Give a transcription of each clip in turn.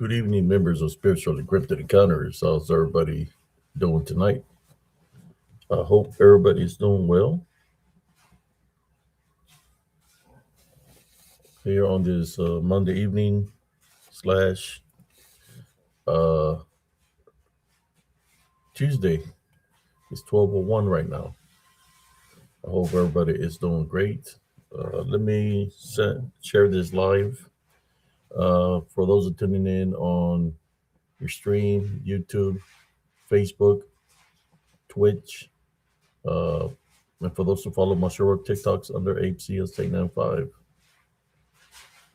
Good evening, members of Spiritual Encrypted Encounters. How's everybody doing tonight? I hope everybody's doing well here on this Monday evening slash uh, Tuesday. It's 12:01 right now. I hope everybody is doing great. Let me share this live for those who are tuning in on your stream, YouTube, Facebook, Twitch, uh, and for those who follow my show work TikToks under HCS895.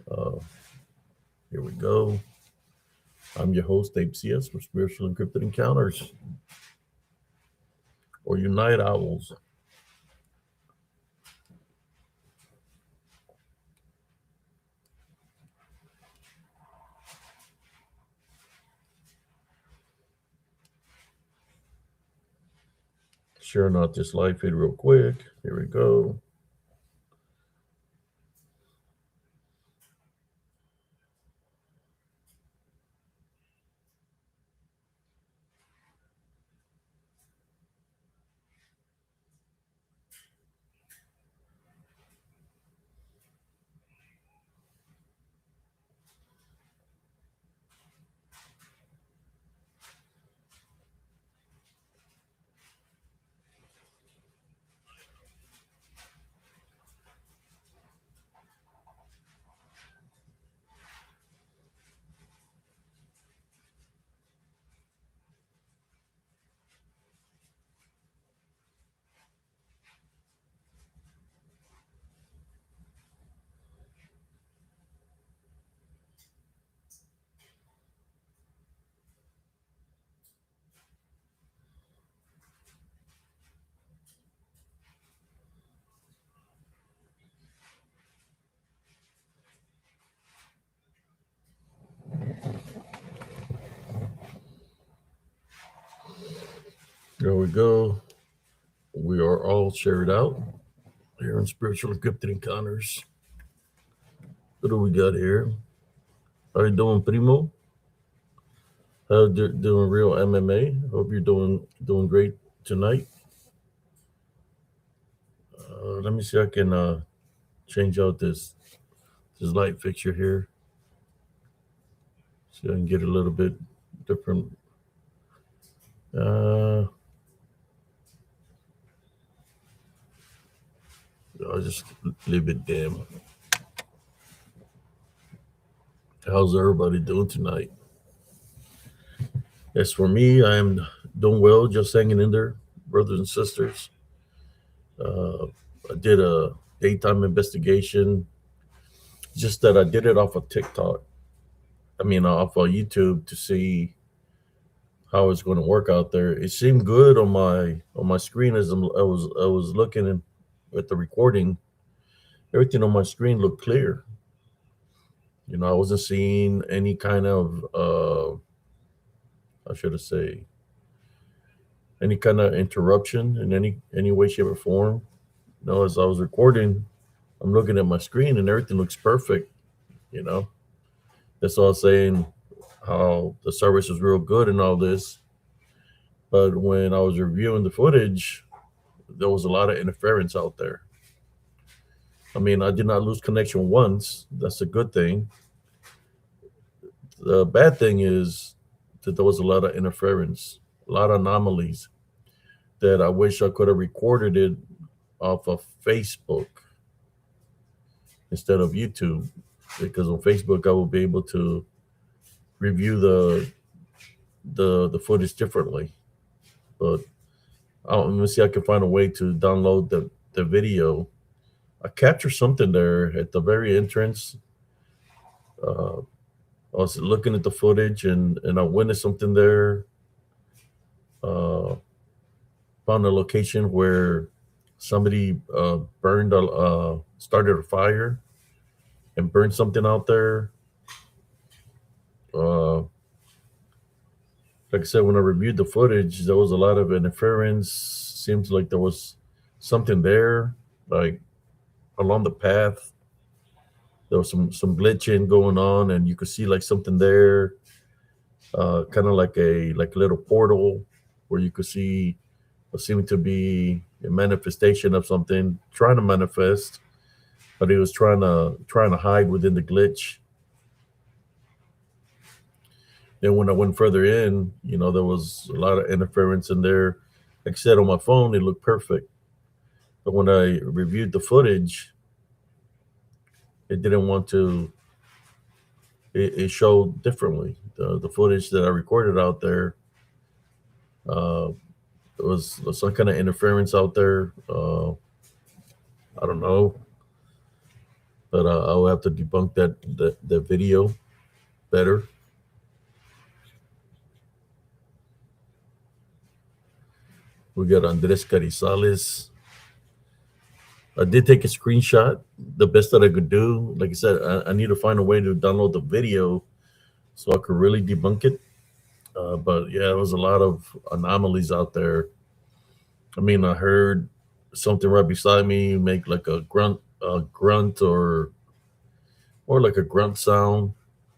Uh, Here we go. I'm your host, Abe CS for Spiritual Encrypted Encounters, or Unite Owls. Sharing out this live feed real quick. Here we go. There we go. We are all shared out here in Spiritual Encrypted Encounters. What do we got here? How you doing, Primo? How you doing, Real MMA? Hope you're doing great tonight. Let me see. I can change out this light fixture here, so I can get a little bit different. I'll just leave it dim. How's everybody doing tonight? As for me, I am doing well, just hanging in there, brothers and sisters. I did a daytime investigation, just that I did it off of TikTok. Off of YouTube to see how it's going to work out there. It seemed good on my screen as I was looking at the recording. Everything on my screen looked clear. I wasn't seeing any kind of how should I say, any kind of interruption in any way, shape, or form. As I was recording, I'm looking at my screen and everything looks perfect. That's all saying how the service is real good and all this. But when I was reviewing the footage, there was a lot of interference out there. I did not lose connection once. That's a good thing. The bad thing is that there was a lot of interference, a lot of anomalies that I wish I could have recorded it off of Facebook instead of YouTube, because on Facebook I will be able to review the footage differently. But let me see. I can find a way to download the video. I captured something there at the very entrance. I was looking at the footage and I witnessed something there. Found a location where somebody started a fire and burned something out there. Like I said, when I reviewed the footage, there was a lot of interference. Seems like there was something there, like along the path there was some glitching going on, and you could see like something there, kind of like a little portal where you could see what seemed to be a manifestation of something trying to manifest, but he was trying to hide within the glitch. Then when I went further in, there was a lot of interference in there. Like I said, on my phone, it looked perfect. But when I reviewed the footage, it didn't want to, it showed differently. The footage that I recorded out there, uh, there was some kind of interference out there. I don't know, but I'll have to debunk that video better. We got Andres Carizales. I did take a screenshot, the best that I could do. Like I said, I need to find a way to download the video so I could really debunk it. But yeah, there was a lot of anomalies out there. I mean, I heard something right beside me make like a grunt, or like a grunt sound.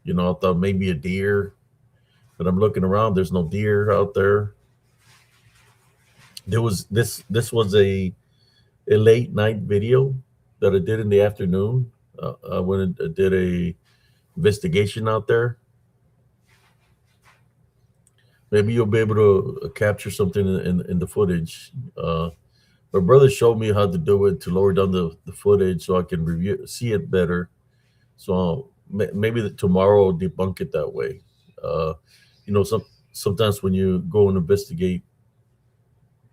I thought maybe a deer, but I'm looking around. There's no deer out there. There was this. This was a late night video that I did in the afternoon. I went and did a investigation out there. Maybe you'll be able to capture something in the footage. My brother showed me how to do it to lower down the footage so I can see it better. So maybe tomorrow I'll debunk it that way. Uh, sometimes when you go and investigate,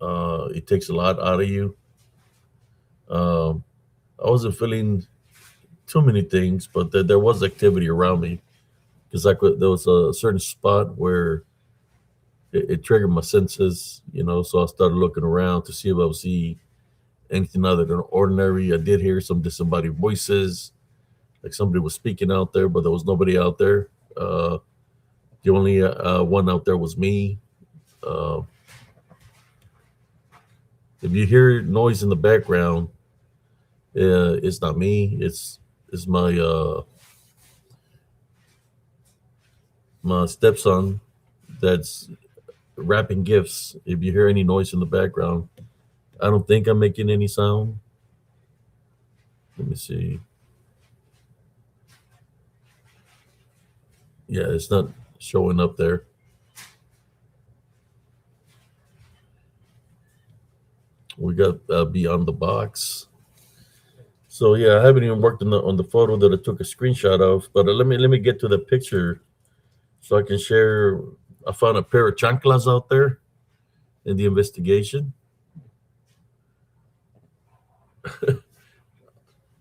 it takes a lot out of you. Um, I wasn't feeling too many things, but there was activity around me because there was a certain spot where it triggered my senses. So I started looking around to see if I would see anything other than ordinary. I did hear some disembodied voices, like somebody was speaking out there, but there was nobody out there. The only one out there was me. Uh, if you hear noise in the background, it's not me. It's my stepson that's wrapping gifts. If you hear any noise in the background, I don't think I'm making any sound. Let me see. Yeah, it's not showing up there. We got Beyond the Box. So yeah, I haven't even worked on the photo that I took a screenshot of. But let me get to the picture so I can share. I found a pair of chanclas out there in the investigation.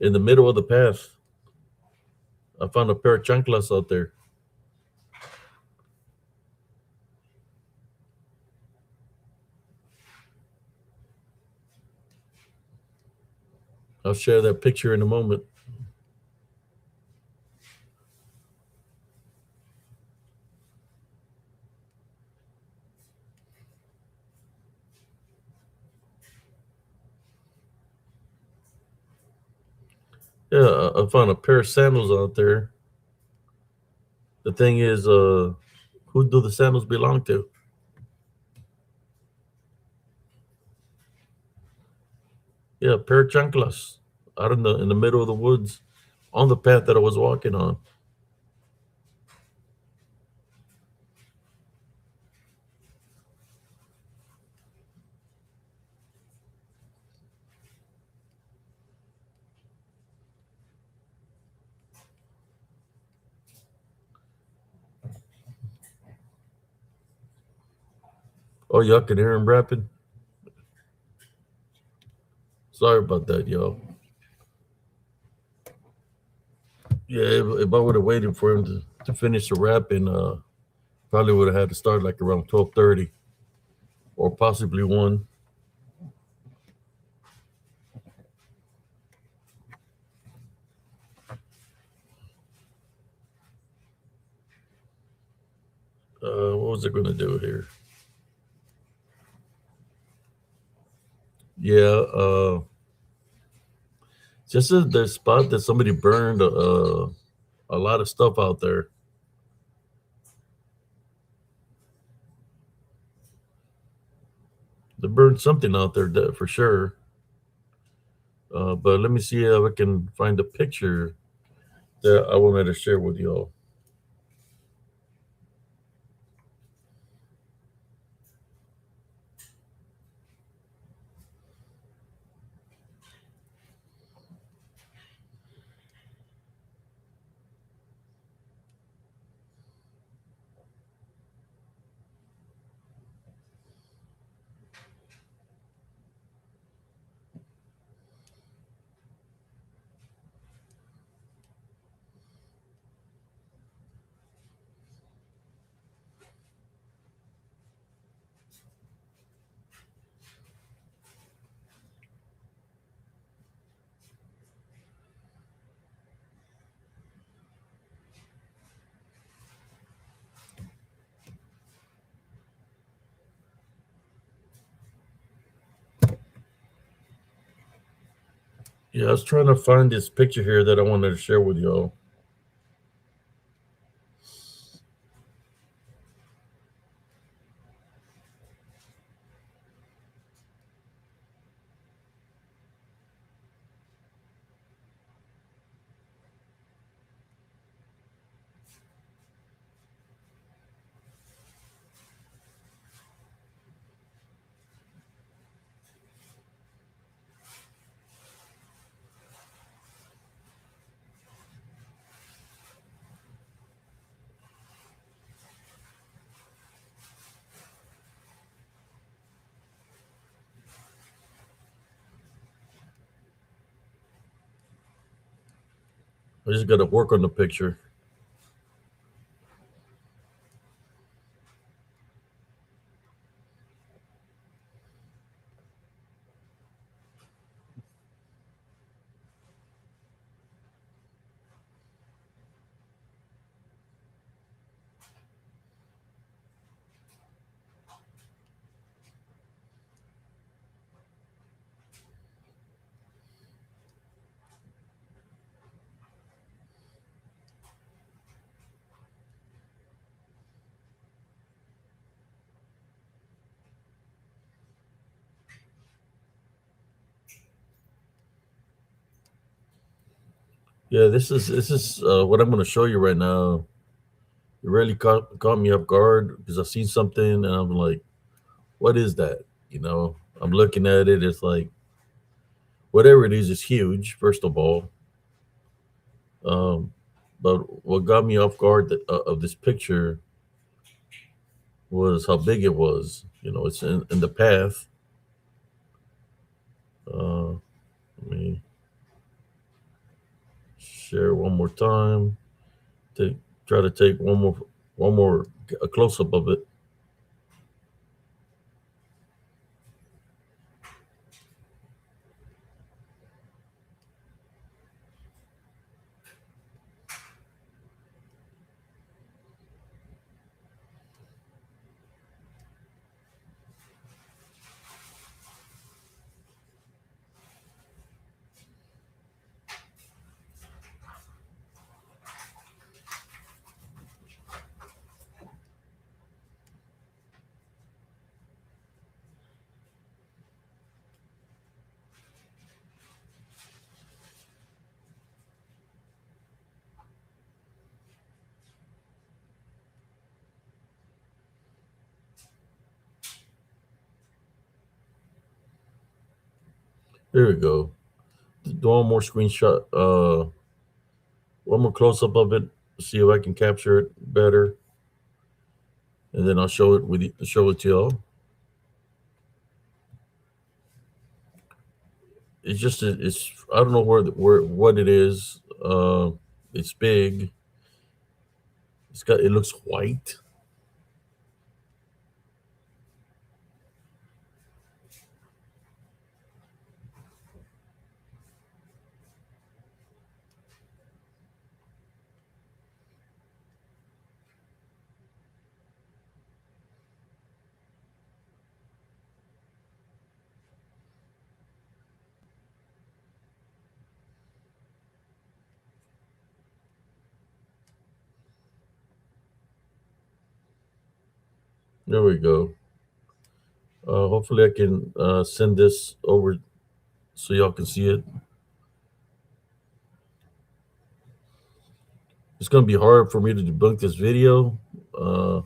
In the middle of the path, I found a pair of chanclas out there. I'll share that picture in a moment. Yeah, I found a pair of sandals out there. The thing is, who do the sandals belong to? Yeah, a pair of chanclas out in the middle of the woods on the path that I was walking on. Oh, y'all can hear him rapping. Sorry about that, y'all. Yeah, if I would have waited for him to finish the rapping, probably would have had to start like around 12:30 or possibly 1. What was I going to do here? Yeah, Just the spot that somebody burned a lot of stuff out there. They burned something out there for sure. But let me see if I can find a picture that I wanted to share with y'all. Yeah, I was trying to find this picture here that I wanted to share with y'all. I just got to work on the picture. Yeah, this is what I'm going to show you right now. It really caught me off guard because I seen something and I'm like, what is that? I'm looking at it. It's like whatever it is huge. First of all, um, but what got me off guard of this picture was how big it was. It's in the path. Let me share one more time. To try to take one more a close up of it. There we go. Do one more screenshot. One more close up of it. See if I can capture it better, and then I'll show it to y'all. It's I don't know where what it is. It's big. It looks white. There we go. Hopefully, I can send this over so y'all can see it. It's going to be hard for me to debunk this video. Uh,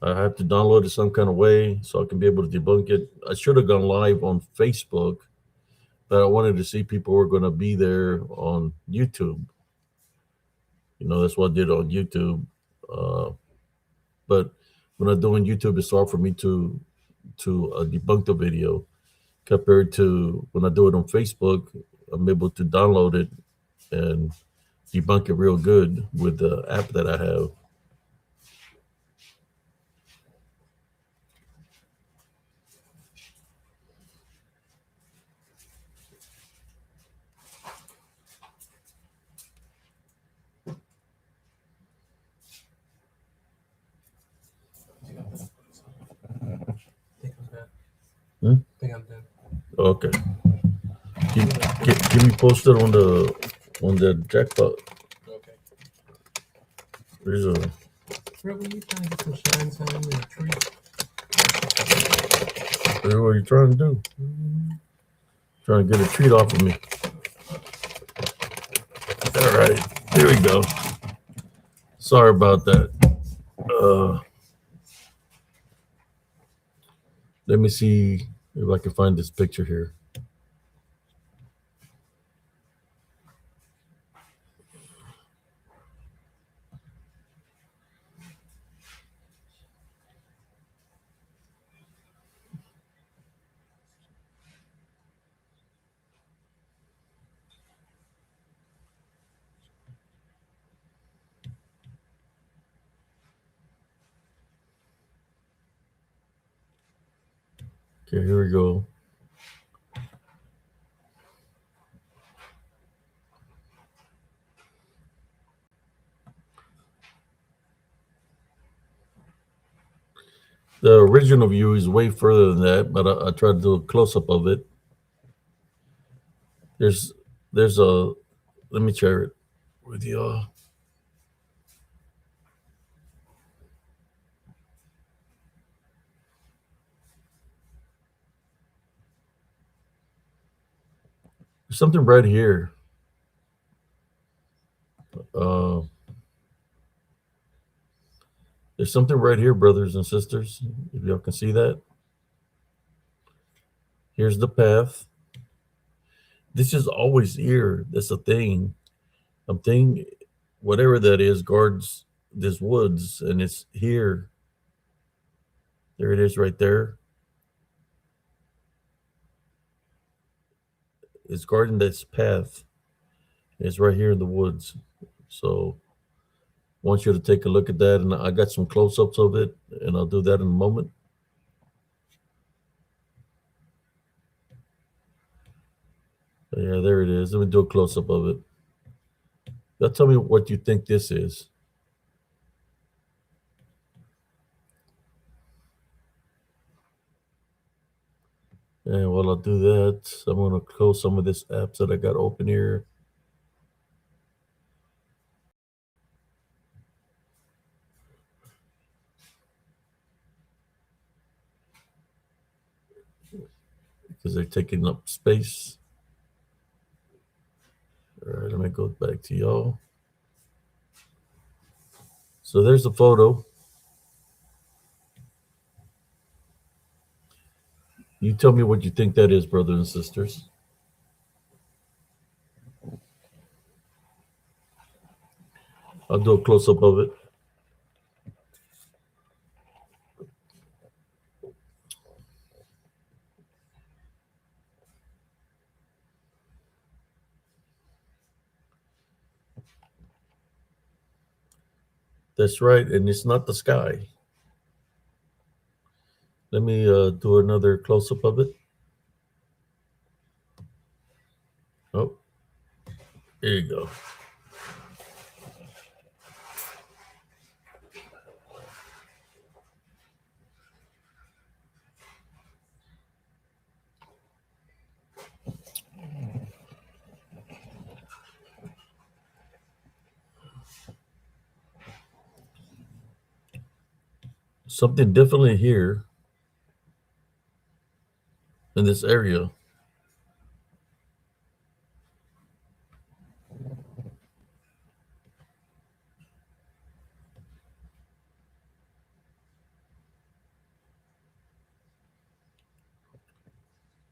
I have to download it some kind of way so I can be able to debunk it. I should have gone live on Facebook, but I wanted to see people who were going to be there on YouTube. That's what I did on YouTube. But when I'm doing YouTube, it's hard for me to debunk the video compared to when I do it on Facebook. I'm able to download it and debunk it real good with the app that I have. Hmm? Think I'm done. Okay. Keep me posted on the jackpot. Okay. There's a Bro, when you trying to get some shine time in a tree? what are you trying to do? Trying to get a treat off of me. All right, here we go. Sorry about that. Let me see if I can find this picture here. Okay, here we go. The original view is way further than that, but I tried to do a close up of it. There's a let me share it with y'all. There's something right here. Uh, there's something right here, brothers and sisters. If y'all can see that, here's the path. This is always here. That's the thing. I'm thinking, whatever that is, guards this woods, and it's here. There it is, right there. It's guarding this path. It's right here in the woods. So I want you to take a look at that, and I got some close-ups of it, and I'll do that in a moment. Yeah, there it is. Let me do a close-up of it. Now tell me what you think this is. And while I'll do that, I'm going to close some of this apps that I got open here. Because they're taking up space. All right, let me go back to y'all. So there's the photo. You tell me what you think that is, brothers and sisters. I'll do a close-up of it. That's right, and it's not the sky. Let me do another close-up of it. Oh, here you go. something definitely here in this area.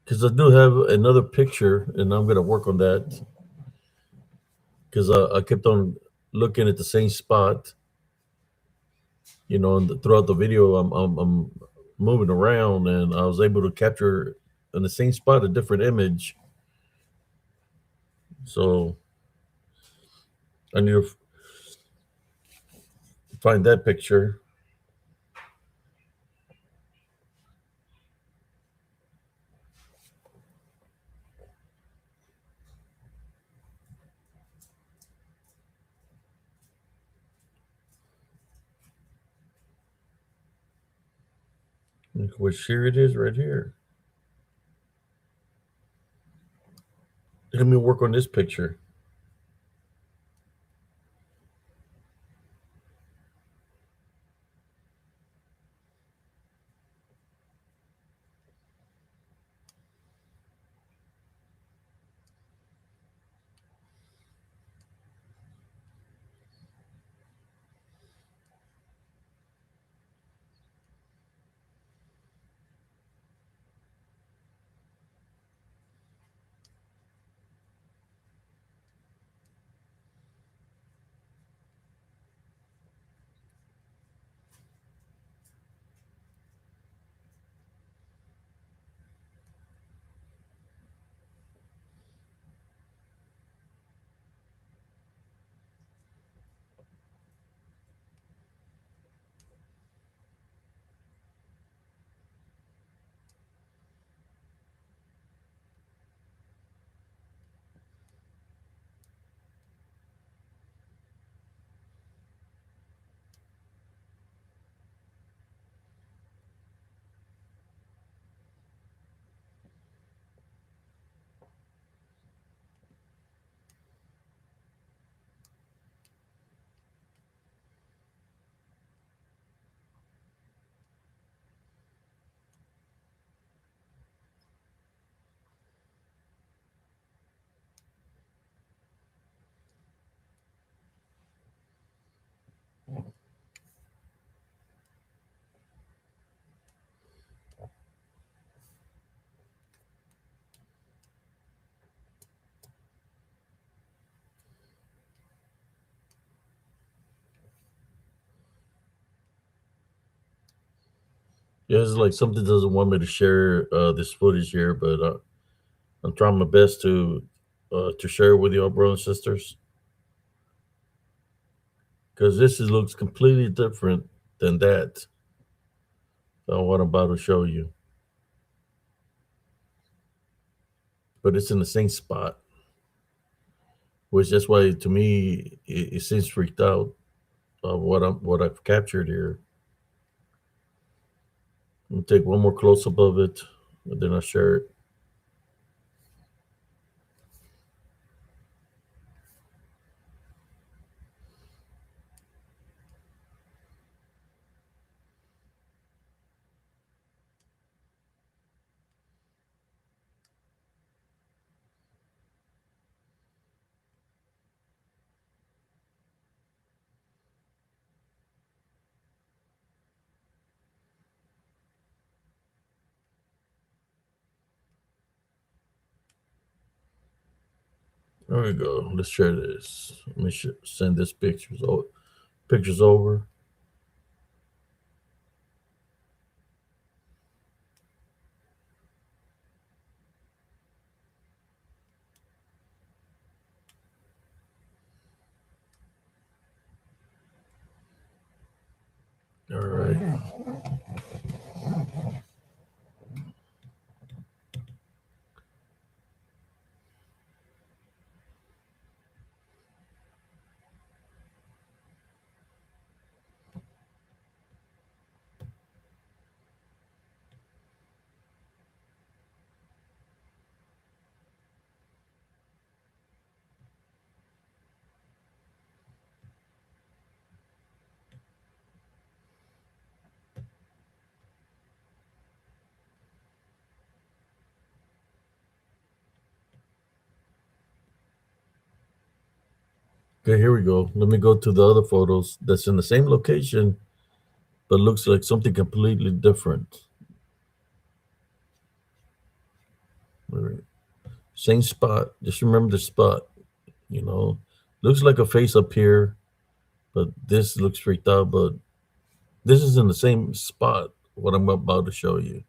Because I do have another picture, and I'm gonna work on that. Because I kept on looking at the same spot, and throughout the video, I'm moving around, and I was able to capture in the same spot a different image. So I need to find that picture. Which here it is, right here. Let me work on this picture. Yeah, it's like something doesn't want me to share this footage here, but I'm trying my best to share it with y'all, brothers and sisters, because looks completely different than that. What I'm about to show you, but it's in the same spot, which that's why to me it seems freaked out of what I've captured here. I'll take one more close up of it, and then I'll share it. There we go. Let's share this. Let me send this pictures over. All right. Okay, here we go. Let me go to the other photos that's in the same location, but looks like something completely different. All right. Same spot. Just remember the spot. You know, looks like a face up here, but this looks freaked out. But this is in the same spot. What I'm about to show you.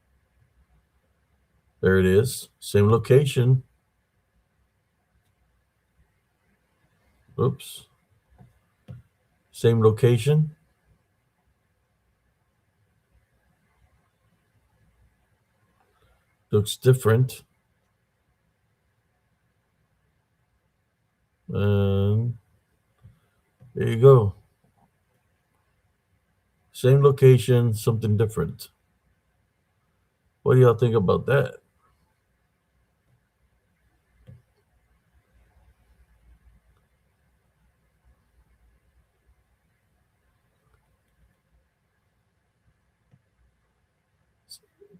There it is. Same location. Oops. Same location. Looks different. And there you go. Same location, something different. What do y'all think about that?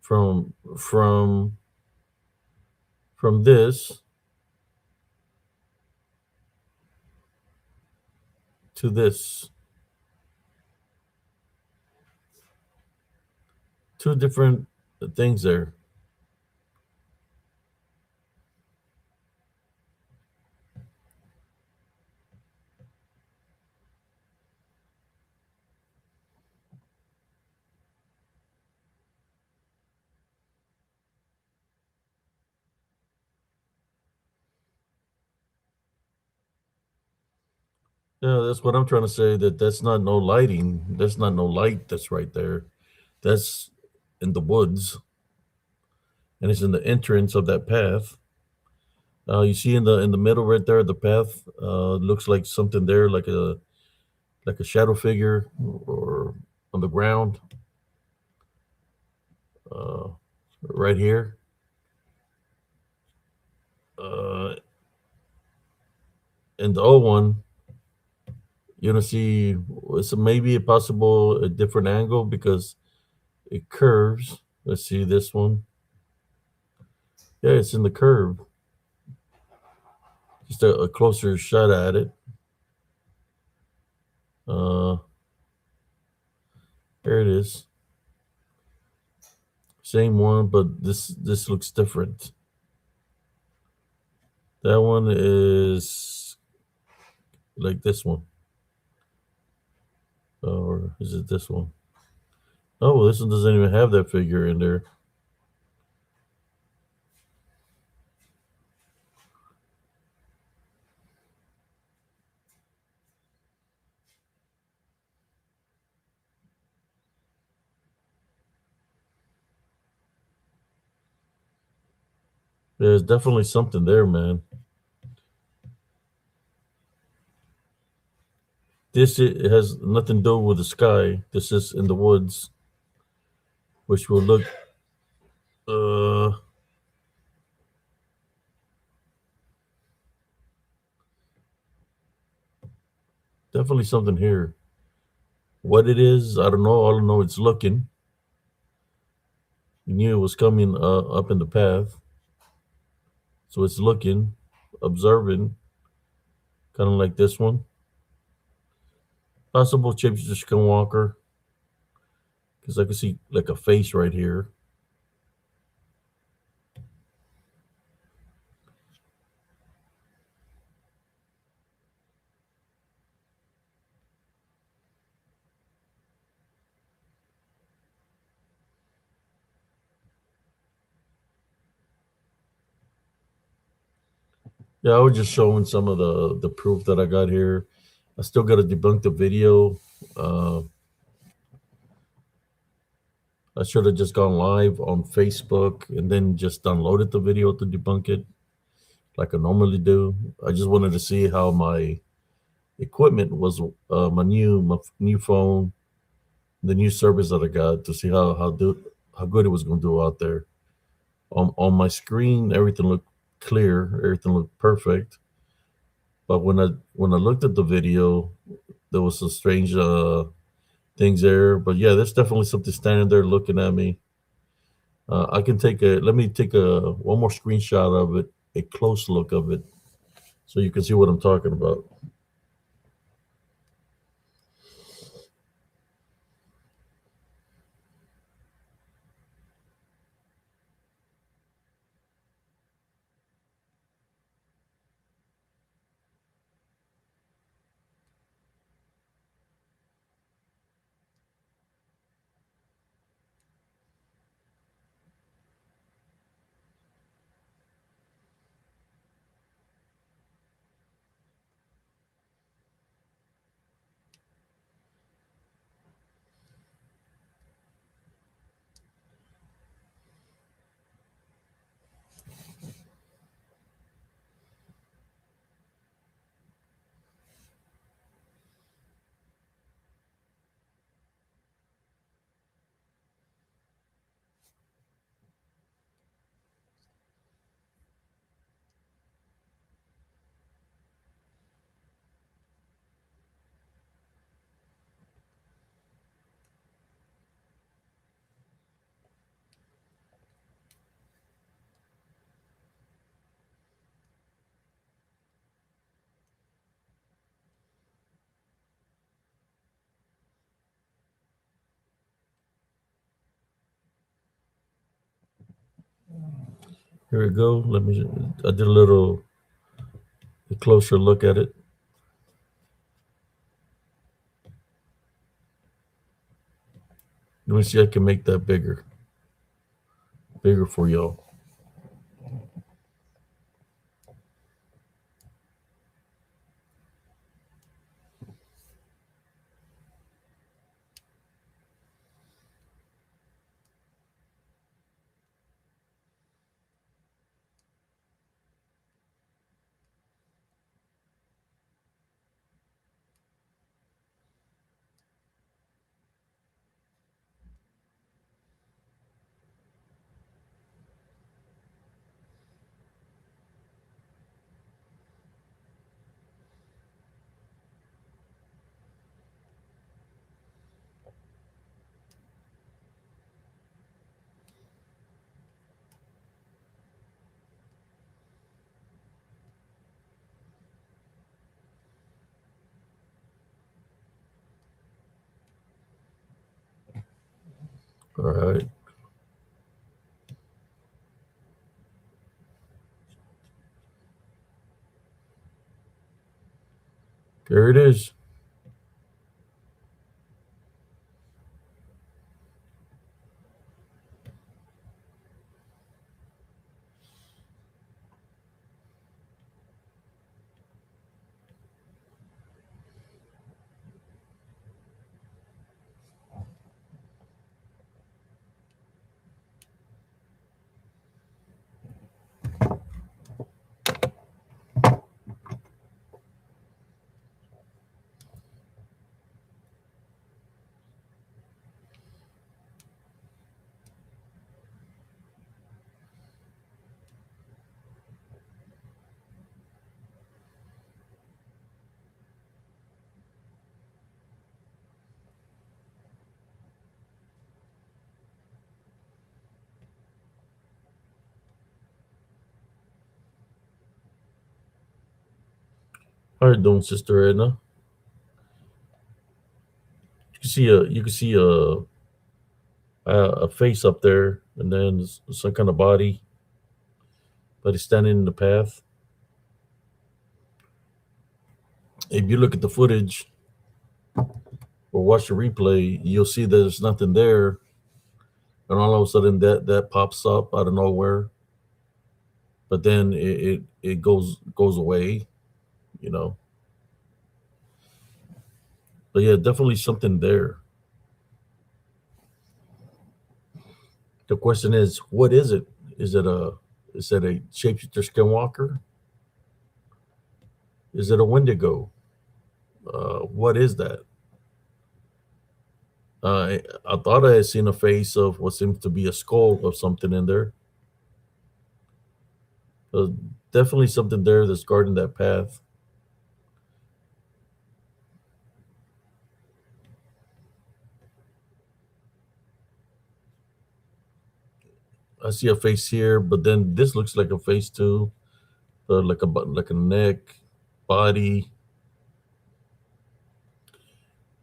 From from from this to this. Two different things there. Yeah, that's what I'm trying to say. That's not no lighting. That's not no light. That's right there. That's in the woods, and it's in the entrance of that path. You see in the middle right there, the path looks like something there, like a shadow figure or on the ground. Uh, right here. Uh, and the old one, you're gonna see it's maybe a possible a different angle because it curves. Let's see this one. Yeah, it's in the curve. Just a closer shot at it. Uh, there it is. Same one, but this looks different. That one is like this one, or is it this one? Oh, well, this one doesn't even have that figure in there. There's definitely something there, man. This it has nothing to do with the sky. This is in the woods, which will look uh definitely something here. What it is, I don't know. All I know it's looking. You knew it was coming up in the path, so it's looking, observing, kind of like this one. Possible Chips Skinwalker, because I can see like a face right here. Yeah, I was just showing some of the proof that I got here. I still got to debunk the video. Uh, I should have just gone live on Facebook and then just downloaded the video to debunk it, like I normally do. I just wanted to see how my equipment was, my new phone, the new service that I got, to see how good it was going to do out there. On my screen, everything looked clear, everything looked perfect. But when I looked at the video, there was some strange things there. But yeah, there's definitely something standing there looking at me. I can let me take a one more screenshot of it, a close look of it, so you can see what I'm talking about. Here we go. I did a closer look at it. Let me see if I can make that bigger for y'all. All right. There it is. How you doing, Sister Edna? You can see a face up there, and then some kind of body, but it's standing in the path. If you look at the footage or watch the replay, you'll see there's nothing there, and all of a sudden that pops up out of nowhere. But then it goes away, you know. But yeah, definitely something there. The question is, what is it? Is it a shapeshifter skinwalker? Is it a Wendigo? What is that? I thought I had seen a face of what seems to be a skull of something in there. Uh, Definitely something there that's guarding that path. I see a face here, but then this looks like a face too, like a neck, body.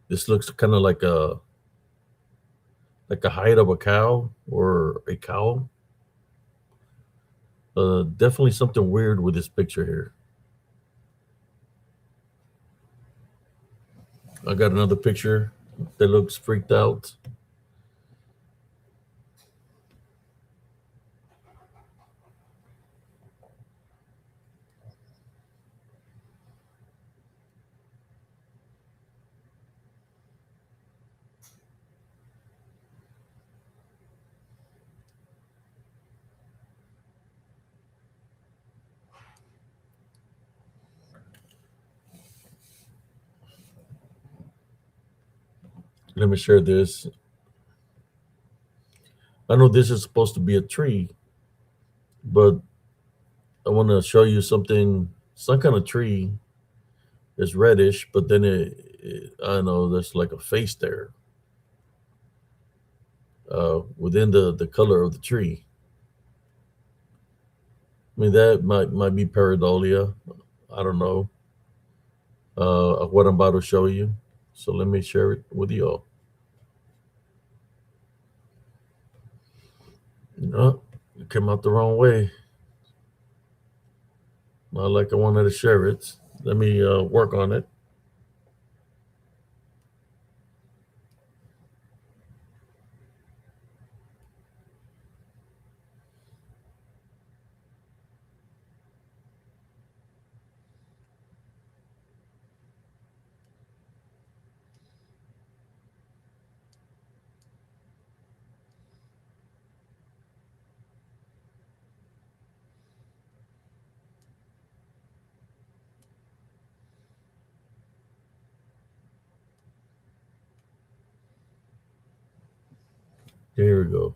This looks kind of like a hide of a cow or a cow. Definitely something weird with this picture here. I got another picture that looks freaked out. Let me share this. I know this is supposed to be a tree, but I want to show you something. Some kind of tree is reddish, but then I know there's like a face there within the color of the tree. I mean, that might be pareidolia. I don't know what I'm about to show you. So let me share it with you all. It came out the wrong way. Not like I wanted to share it. Let me work on it. Here we go.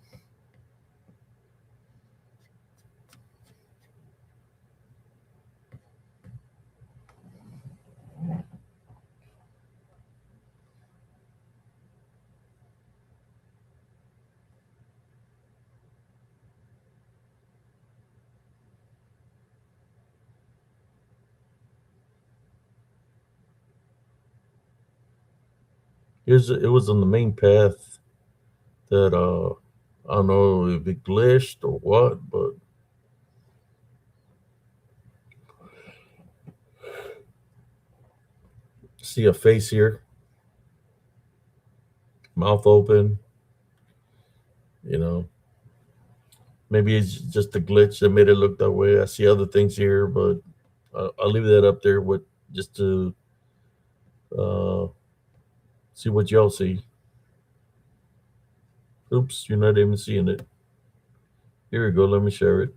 It was on the main path that I don't know if it glitched or what, but see a face here, mouth open. You know, maybe it's just a glitch that made it look that way. I see other things here, but I'll leave that up there with just to uh, see what y'all see. Oops, you're not even seeing it. Here we go. Let me share it.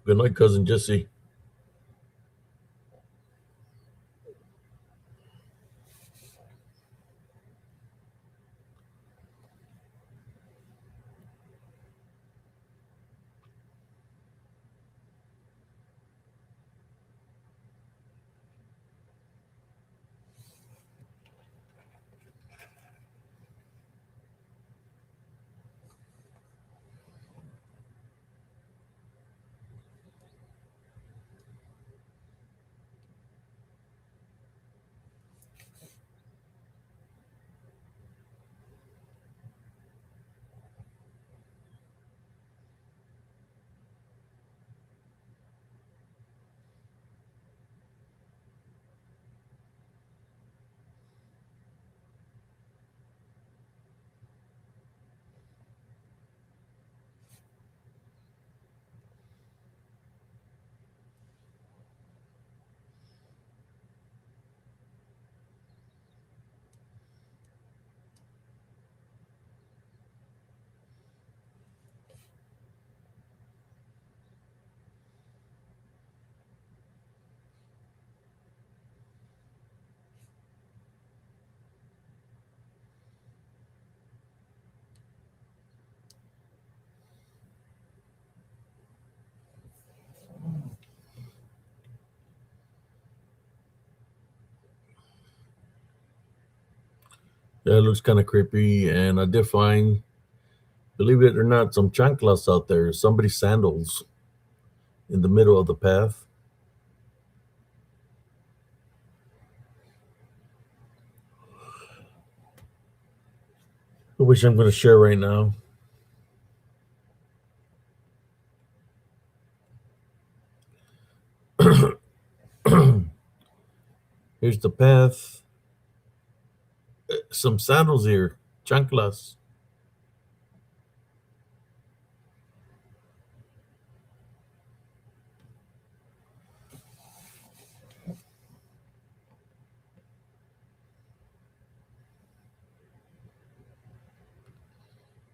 Good night, cousin Jesse. Yeah, it looks kind of creepy, and I did find, believe it or not, some chanclas out there. Somebody's sandals in the middle of the path. Which I'm going to share right now. Here's the path. Some sandals here, chanclas.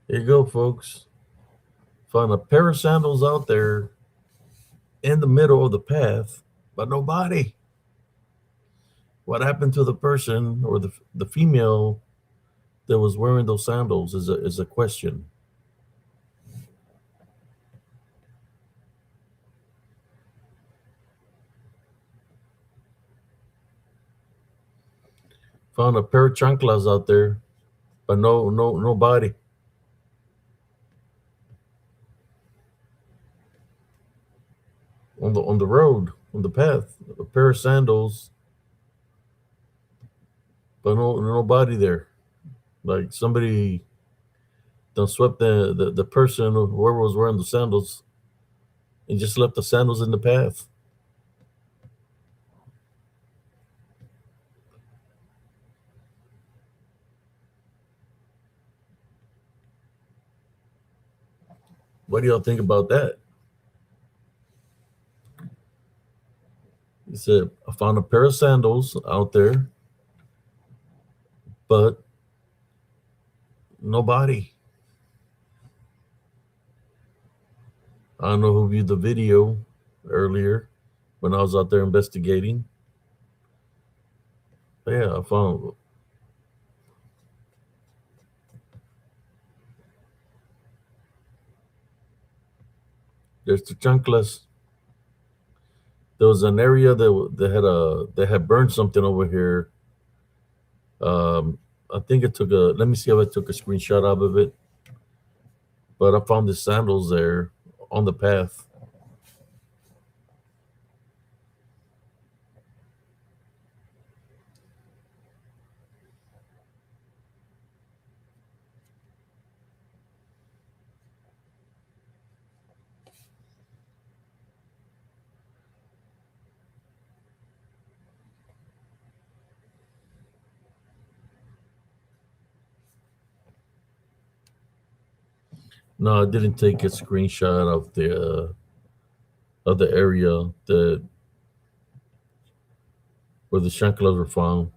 Here you go, folks. Found a pair of sandals out there in the middle of the path, but nobody. What happened to the person or the female that was wearing those sandals is a question. Found a pair of chanclas out there, but nobody on the road, on the path. A pair of sandals, but nobody there. Like somebody done swept the person, whoever was wearing the sandals, and just left the sandals in the path. What do y'all think about that? He said, I found a pair of sandals out there, but nobody. I don't know who viewed the video earlier when I was out there investigating. But yeah, I found there's the chanclas. There was an area that had burned something over here. I think it took a. Let me see if I took a screenshot out of it. But I found the sandals there on the path. No, I didn't take a screenshot of the area that where the chanclas were found.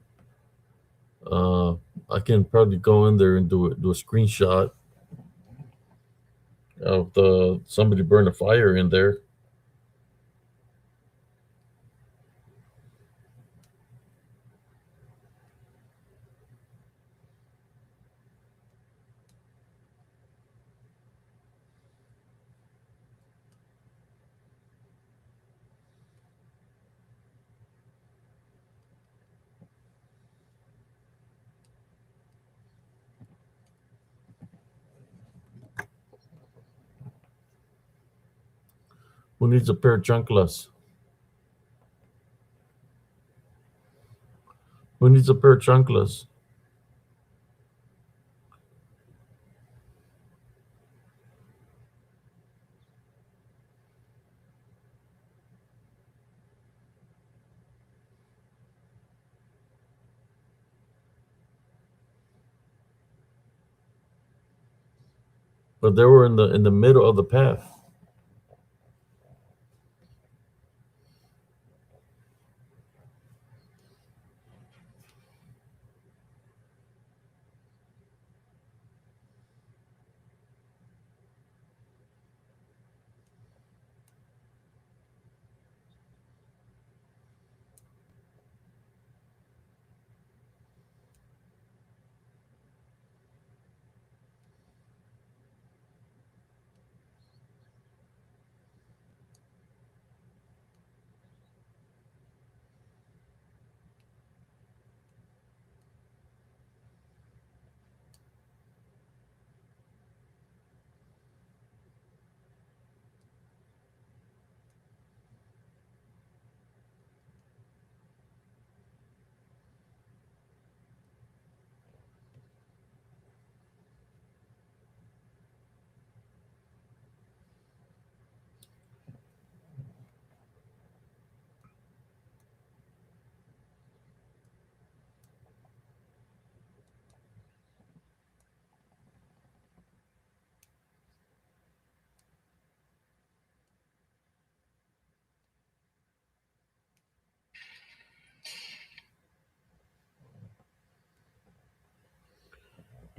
Uh, I can probably go in there and do a screenshot of the somebody burned a fire in there. Who needs a pair of chanclas? Who needs a pair of chanclas? But they were in the middle of the path.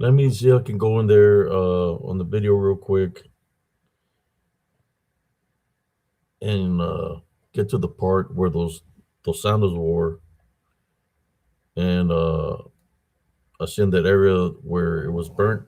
Let me see if I can go in there on the video real quick and get to the part where those sandals were, and I seen that area where it was burnt.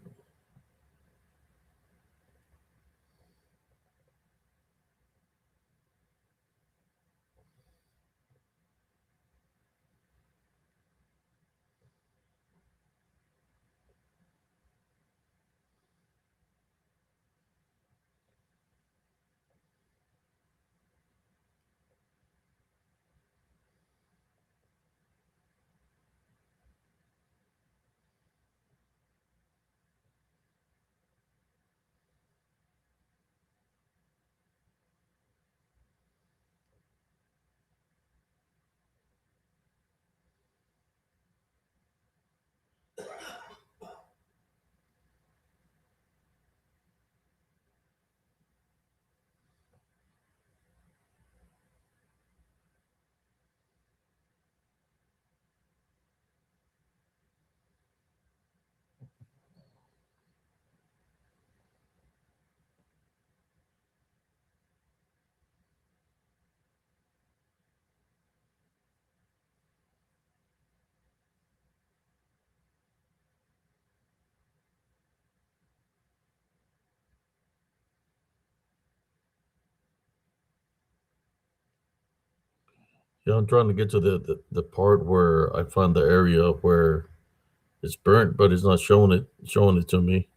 Yeah, I'm trying to get to the part where I find the area where it's burnt, but it's not showing it to me.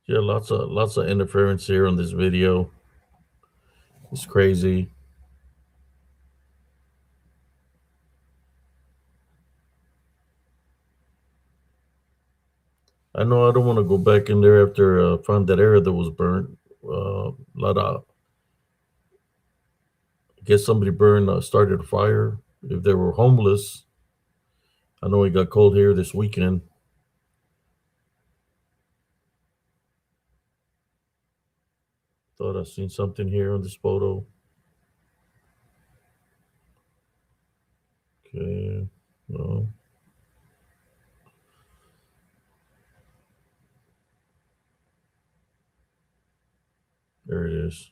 Yeah, lots of interference here on this video. It's crazy. I know I don't want to go back in there after find that area that was burnt. Lot of I guess somebody burned started a fire. If they were homeless, I know it got cold here this weekend. Thought I seen something here on this photo. Okay, no, there it is.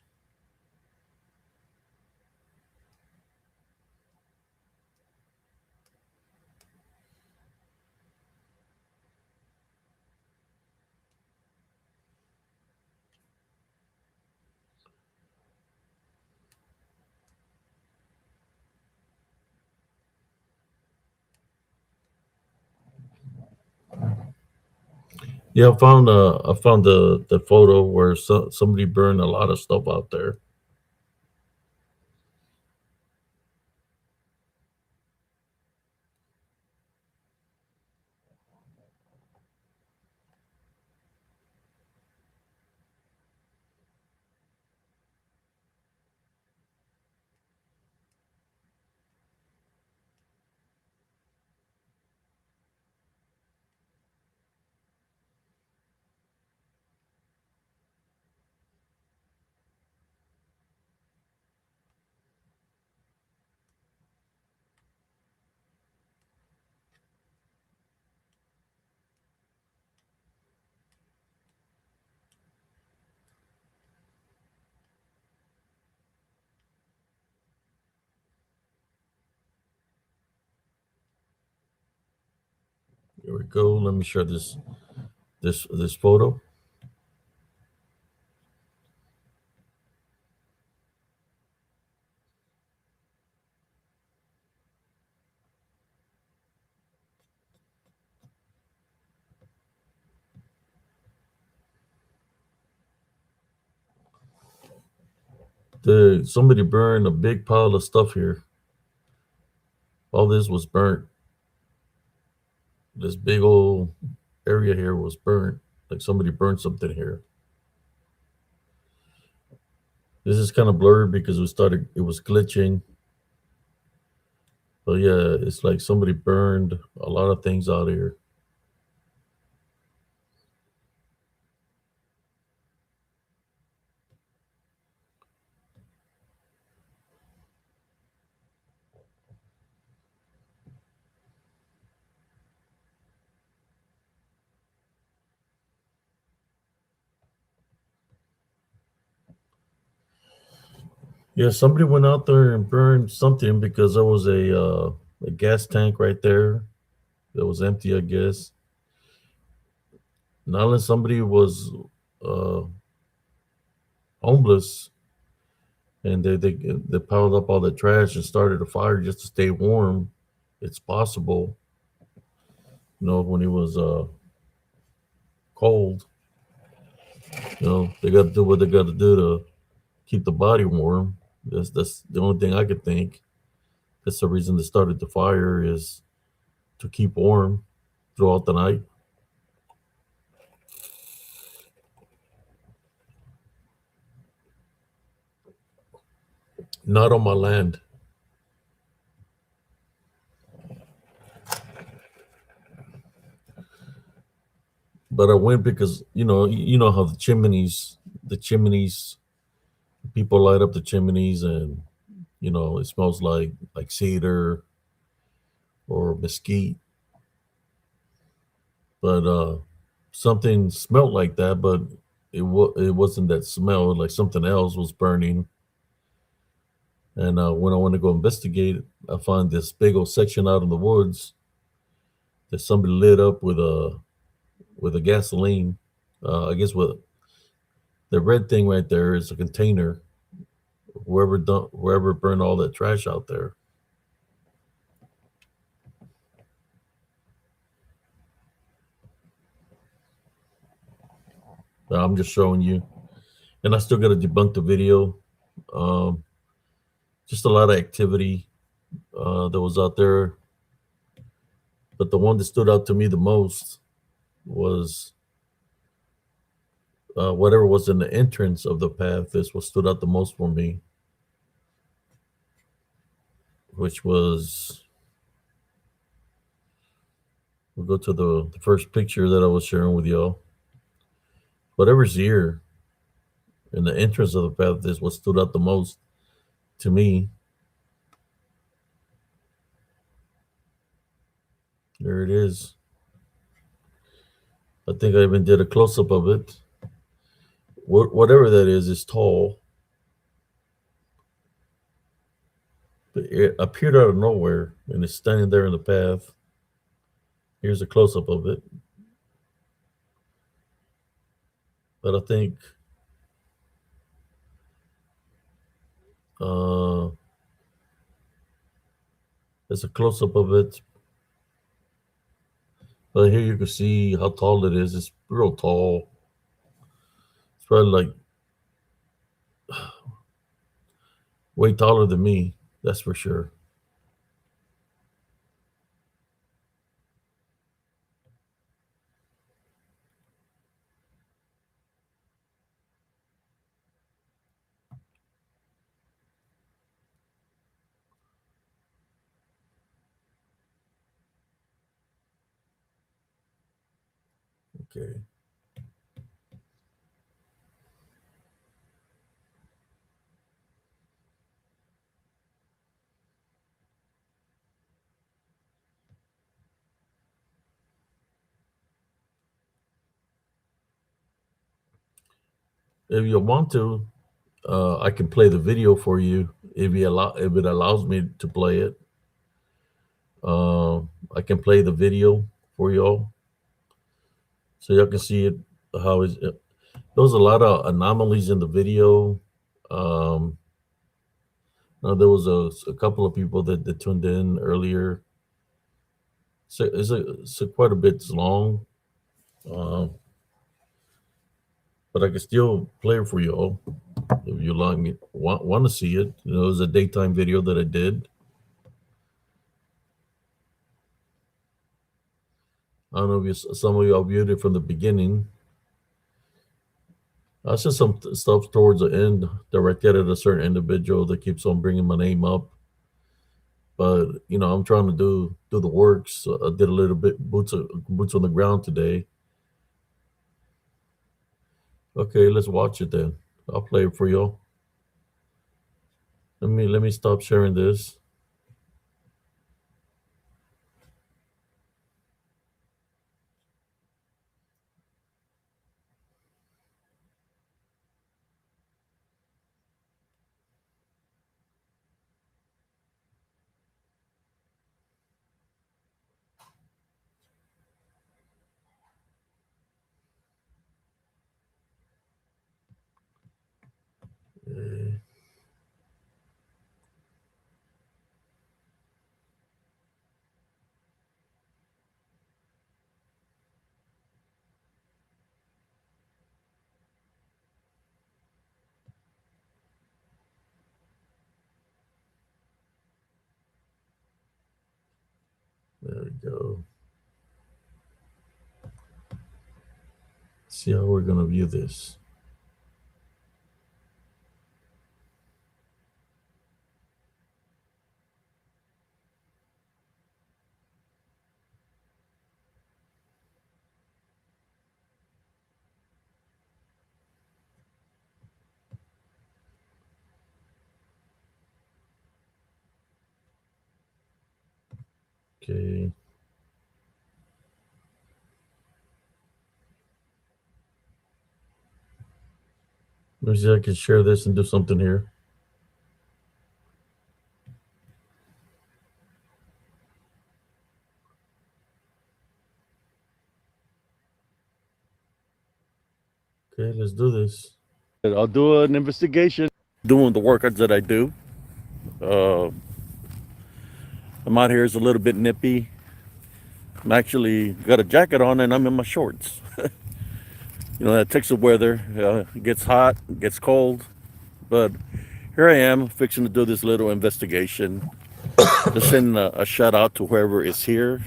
Yeah, I found the photo where somebody burned a lot of stuff out there. Here we go. Let me share this photo. Somebody burned a big pile of stuff here. All this was burnt. This big old area here was burnt. Like somebody burned something here. This is kind of blurred because it was glitching. But yeah, it's like somebody burned a lot of things out here. Yeah, somebody went out there and burned something because there was a gas tank right there that was empty, I guess. Not unless somebody was uh, homeless and they piled up all the trash and started a fire just to stay warm. It's possible, when it was cold. They got to do what they got to do to keep the body warm. That's the only thing I could think. That's the reason they started the fire is to keep warm throughout the night. Not on my land, but I went because you know how the chimneys, people light up the chimneys, and it smells like cedar or mesquite. But something smelled like that, but it wasn't that smell, like something else was burning. And when I went to go investigate, I find this big old section out in the woods that somebody lit up with a gasoline. I guess what the red thing right there is a container. Whoever burned all that trash out there. I'm just showing you, and I still got to debunk the video. Um, just a lot of activity that was out there, but the one that stood out to me the most was whatever was in the entrance of the path. This what stood out the most for me, which was we'll go to the first picture that I was sharing with y'all. Whatever's here in the entrance of the path is what stood out the most to me. There it is. I think I even did a close up of it. Whatever that is tall. It appeared out of nowhere and it's standing there in the path. Here's a close up of it. But I think uh, there's a close up of it. But here you can see how tall it is. It's real tall. It's probably like way taller than me. That's for sure. Okay. If you want to, I can play the video for you if it allows me to play it. Uh, I can play the video for y'all so y'all can see it. How is it? There was a lot of anomalies in the video. Um, now there was a couple of people that tuned in earlier. So it's quite a bit long, uh, but I can still play it for y'all if you like me want to see it. You know, it was a daytime video that I did. I don't know if some of y'all viewed it from the beginning. I said some stuff towards the end directed at a certain individual that keeps on bringing my name up. But you know, I'm trying to do the work. So I did a little bit boots on the ground today. Okay, let's watch it then. I'll play it for y'all. Let me stop sharing this. Okay, there we go. See how we're gonna view this. Okay. Let me see if I can share this and do something here. Okay, let's do this. I'll do an investigation. Doing the workouts that I do. Uh, I'm out here. It's a little bit nippy. I'm actually got a jacket on and I'm in my shorts. You know, that Texas weather. It gets hot, it gets cold. But here I am fixing to do this little investigation. Just send a shout out to whoever is here.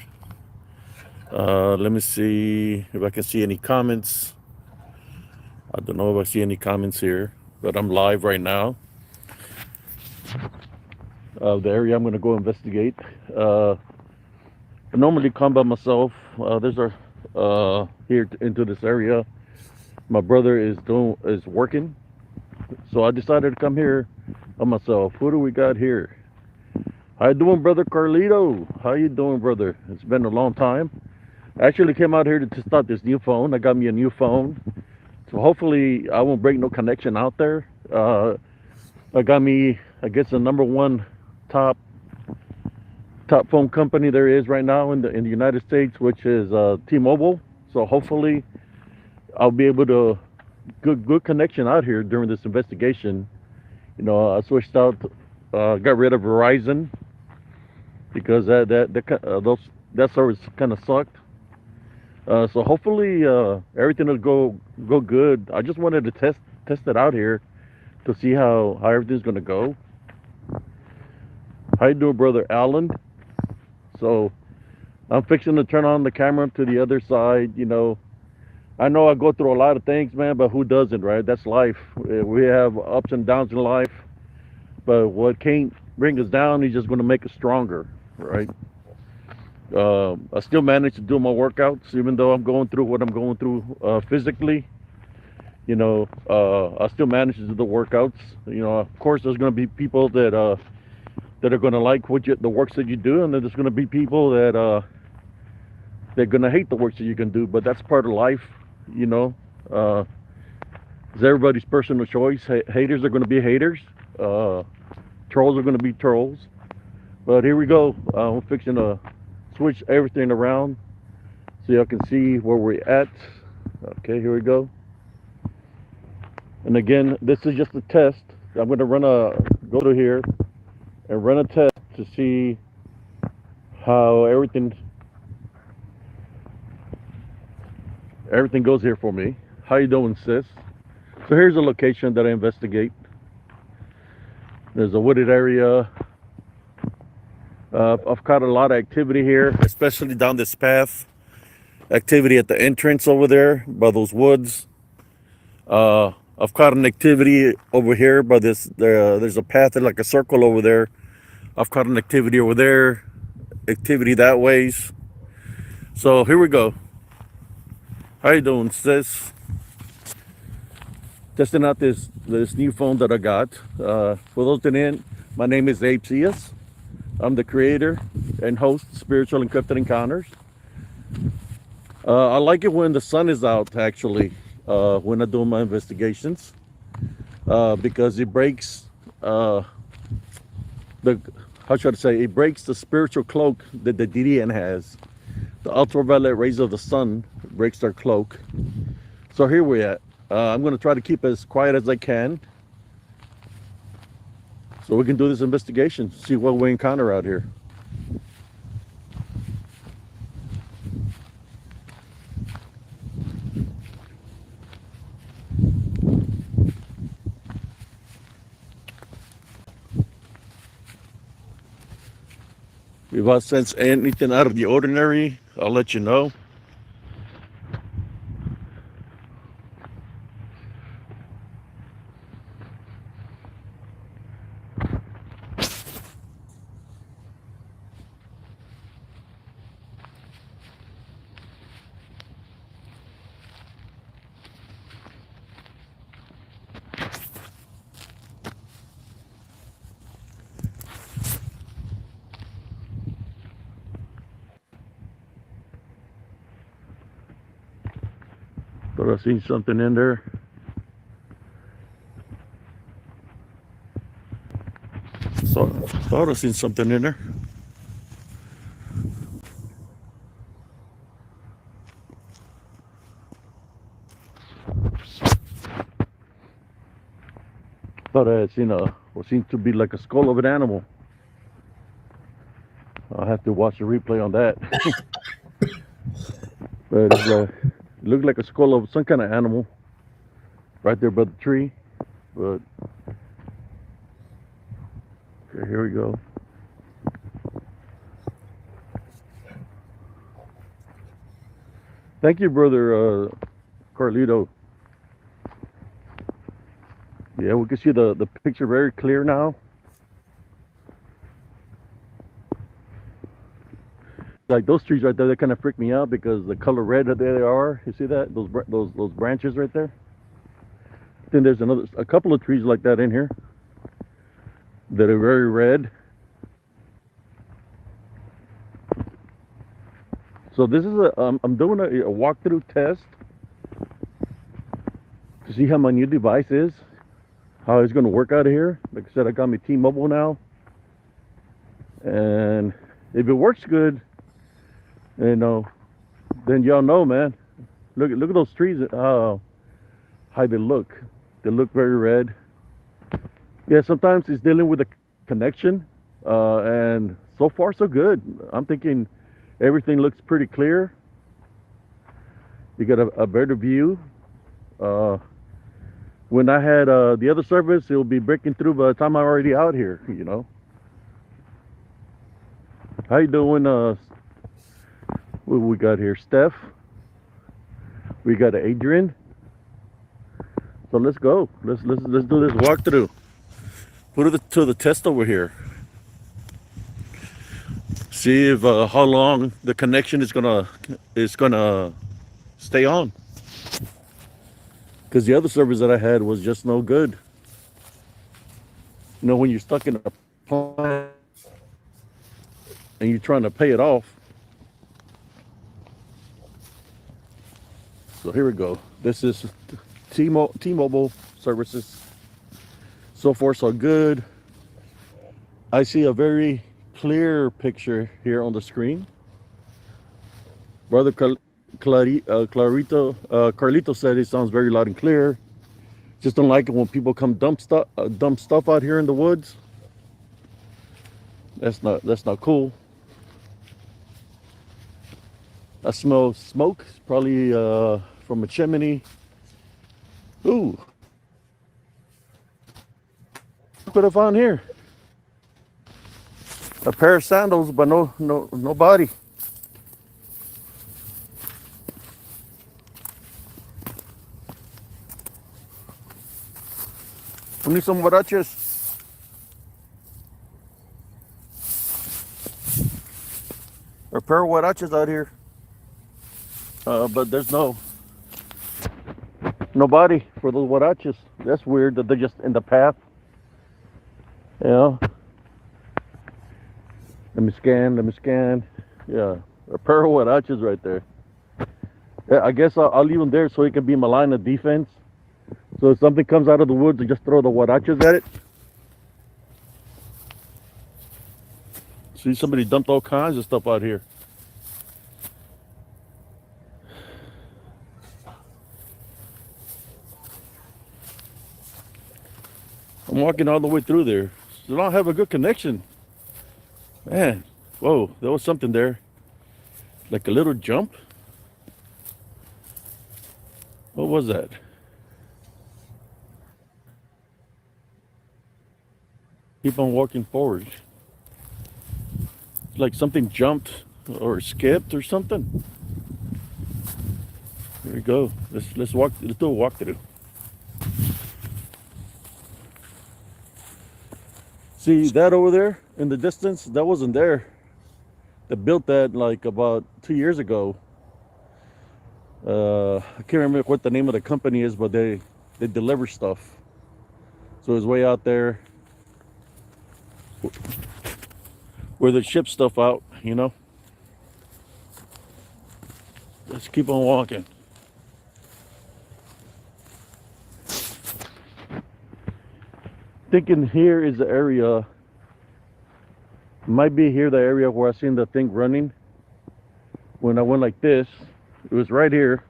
Let me see if I can see any comments. I don't know if I see any comments here, but I'm live right now. The area I'm going to go investigate. I normally come by myself. There's our here into this area. My brother is working, so I decided to come here by myself. Who do we got here? How you doing, brother Carlito? How you doing, brother? It's been a long time. I actually came out here to test out this new phone. I got me a new phone, so hopefully I won't break no connection out there. I got me, I guess, the number one top phone company there is right now in the United States, which is T-Mobile. So hopefully I'll be able to good connection out here during this investigation. You know, I switched out, got rid of Verizon because that service kind of sucked. So hopefully everything will go good. I just wanted to test it out here to see how everything's gonna go. How you doing, brother Alan? So I'm fixing to turn on the camera to the other side. You know I go through a lot of things, man, but who doesn't, right? That's life. We have ups and downs in life, but what can't bring us down is just going to make us stronger, right? I still manage to do my workouts, even though I'm going through what I'm going through physically. You know, I still manage to do the workouts. You know, of course, there's going to be people that are going to like the works that you do, and then there's going to be people that they're going to hate the works that you can do. But that's part of life, you know. It's everybody's personal choice. Haters are going to be haters. Trolls are going to be trolls. But here we go. I'm fixing to switch everything around so y'all can see where we're at. Okay, here we go. And again, this is just a test. I'm going to go to here and run a test to see how everything goes here for me. How you doing, sis? So here's a location that I investigate. There's a wooded area. I've caught a lot of activity here, especially down this path. Activity at the entrance over there by those woods. I've caught an activity over here by this. There's a path, like a circle over there. I've caught an activity over there. Activity that ways. So here we go. How you doing, sis? Testing out this new phone that I got. For those that didn't, my name is Abe Cias. I'm the creator and host of Spiritual Encrypted Encounters. I like it when the sun is out, actually, when I do my investigations, because it breaks how should I say? It breaks the spiritual cloak that the DDN has. The ultraviolet rays of the sun breaks their cloak. So here we're at. I'm going to try to keep as quiet as I can so we can do this investigation, see what we encounter out here. If I sense anything out of the ordinary, I'll let you know. Thought I seen something in there. Thought I seen something in there. Thought I had seen what seemed to be like a skull of an animal. I'll have to watch the replay on that. But it looked like a skull of some kind of animal right there by the tree. But okay, here we go. Thank you, brother Carlito. Yeah, we can see the picture very clear now. Like those trees right there, they kind of freak me out because the color red that they are. You see that? Those branches right there. Then there's a couple of trees like that in here that are very red. So this is I'm doing a walkthrough test to see how my new device is, how it's going to work out of here. Like I said, I got my T-Mobile now, and if it works good, you know, then y'all know, man. Look at those trees. How they look. They look very red. Yeah, sometimes it's dealing with a connection, and so far so good. I'm thinking everything looks pretty clear. You got a better view. When I had the other service, it'll be breaking through by the time I'm already out here, you know. How you doing? What we got here? Steph. We got Adrian. So let's go. Let's do this walkthrough. Put it to the test over here. See if how long the connection is gonna stay on. Because the other service that I had was just no good. You know, when you're stuck in a plan and you're trying to pay it off. So here we go. This is T-Mobile services. So far so good. I see a very clear picture here on the screen. Brother Carlito said it sounds very loud and clear. Just don't like it when people come dump stuff out here in the woods. That's not cool. I smell smoke, probably from a chimney. Ooh. Look what I found here. A pair of sandals, but no body. I need some huaraches. A pair of huaraches out here. But there's no body for those huaraches. That's weird that they're just in the path. Yeah. Let me scan. Yeah, a pair of huaraches right there. Yeah, I guess I'll leave them there so it can be my line of defense. So if something comes out of the woods, I just throw the huaraches at it. See, somebody dumped all kinds of stuff out here. I'm walking all the way through there. So I don't have a good connection. Man, whoa, there was something there. Like a little jump. What was that? Keep on walking forward. Like something jumped or skipped or something. Here we go. Let's do a walkthrough. See that over there in the distance? That wasn't there. They built that like about 2 years ago. I can't remember what the name of the company is, but they deliver stuff. So it's way out there where they ship stuff out, you know. Let's keep on walking. Thinking here is the area Might be here the area where I seen the thing running. When I went like this, it was right here.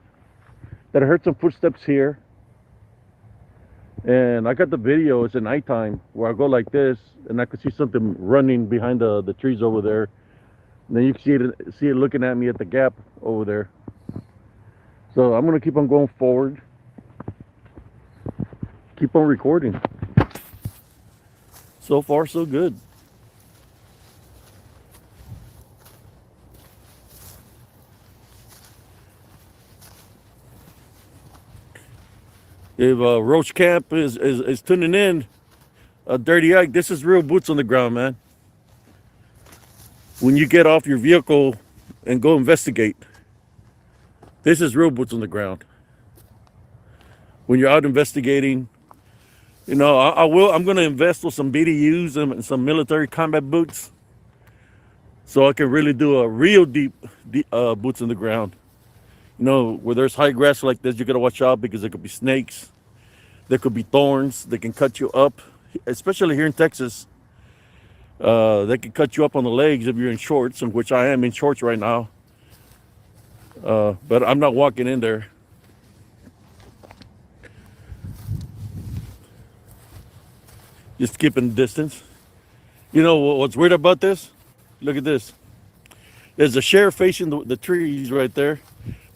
That I heard some footsteps here. And I got the video, it's at nighttime, where I go like this and I could see something running behind the trees over there. And then you can see it looking at me at the gap over there. So I'm gonna keep on going forward. Keep on recording. So far, so good. If Roach Camp is tuning in, Dirty Ike, this is real boots on the ground, man. When you get off your vehicle and go investigate, this is real boots on the ground. When you're out investigating, you know, I'm going to invest with some BDUs and some military combat boots, so I can really do a real deep boots on the ground. You know, where there's high grass like this, you got to watch out because there could be snakes, there could be thorns, they can cut you up, especially here in Texas. They can cut you up on the legs if you're in shorts, in which I am in shorts right now. But I'm not walking in there. Just keeping the distance. You know what's weird about this? Look at this. There's a sheriff facing the trees right there.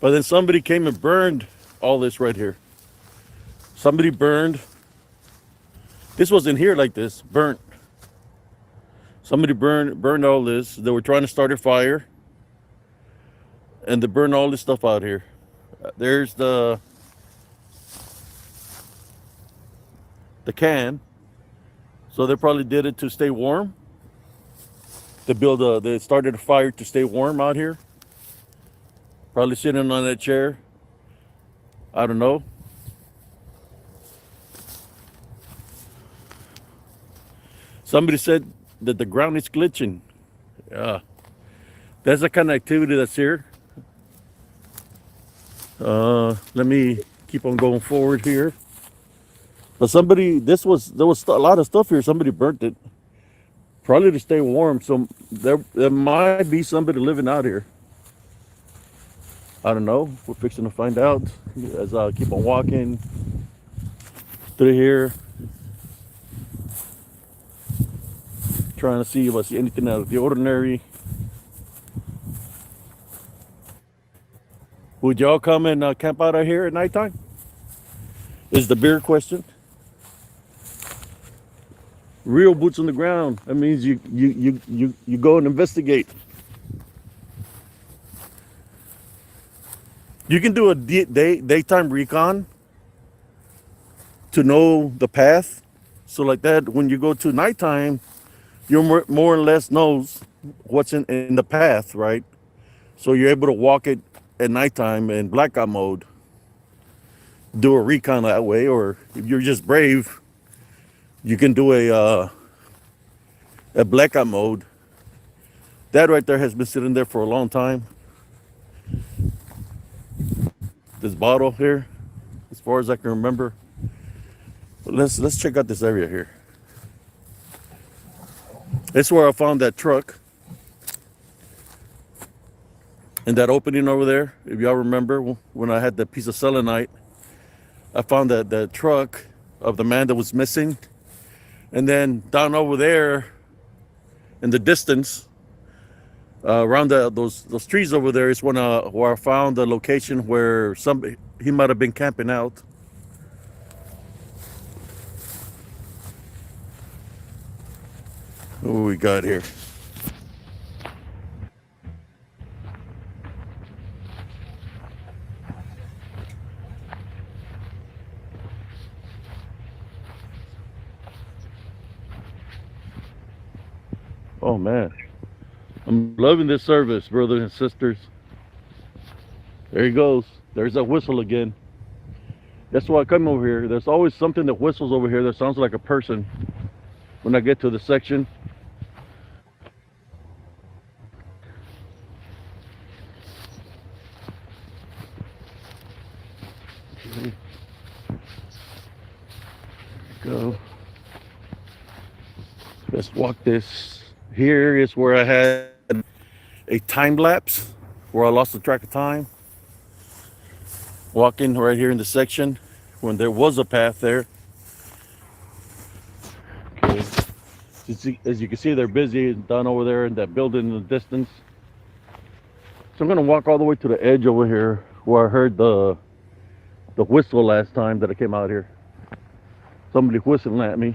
But then somebody came and burned all this right here. Somebody burned. This wasn't here like this. Burnt. Somebody burned all this. They were trying to start a fire. And they burned all this stuff out here. There's the can. So they probably did it to stay warm. They started a fire to stay warm out here. Probably sitting on that chair. I don't know. Somebody said that the ground is glitching. Yeah. That's the kind of activity that's here. Let me keep on going forward here. But there was a lot of stuff here. Somebody burnt it. Probably to stay warm. So there might be somebody living out here. I don't know. We're fixing to find out as I keep on walking through here. Trying to see if I see anything out of the ordinary. Would y'all come and camp out here at nighttime? Is the bigger question. Real boots on the ground. That means you go and investigate. You can do a daytime recon to know the path. So like that, when you go to nighttime, you more or less knows what's in the path, right? So you're able to walk it at nighttime in blackout mode. Do a recon that way, or if you're just brave, you can do a blackout mode. That right there has been sitting there for a long time. This bottle here, as far as I can remember. But let's check out this area here. That's where I found that truck. And that opening over there, if y'all remember when I had that piece of selenite, I found that truck of the man that was missing. And then down over there in the distance, around those trees over there is where I found the location where he might have been camping out. What we got here? Oh man, I'm loving this service, brothers and sisters. There he goes. There's that whistle again. That's why I come over here. There's always something that whistles over here that sounds like a person when I get to the section. Okay. Go. Let's walk this Here is where I had a time lapse where I lost the track of time. Walking right here in the section when there was a path there. Okay. As you can see, they're busy down over there in that building in the distance. So I'm gonna walk all the way to the edge over here where I heard the whistle last time that I came out here. Somebody whistling at me.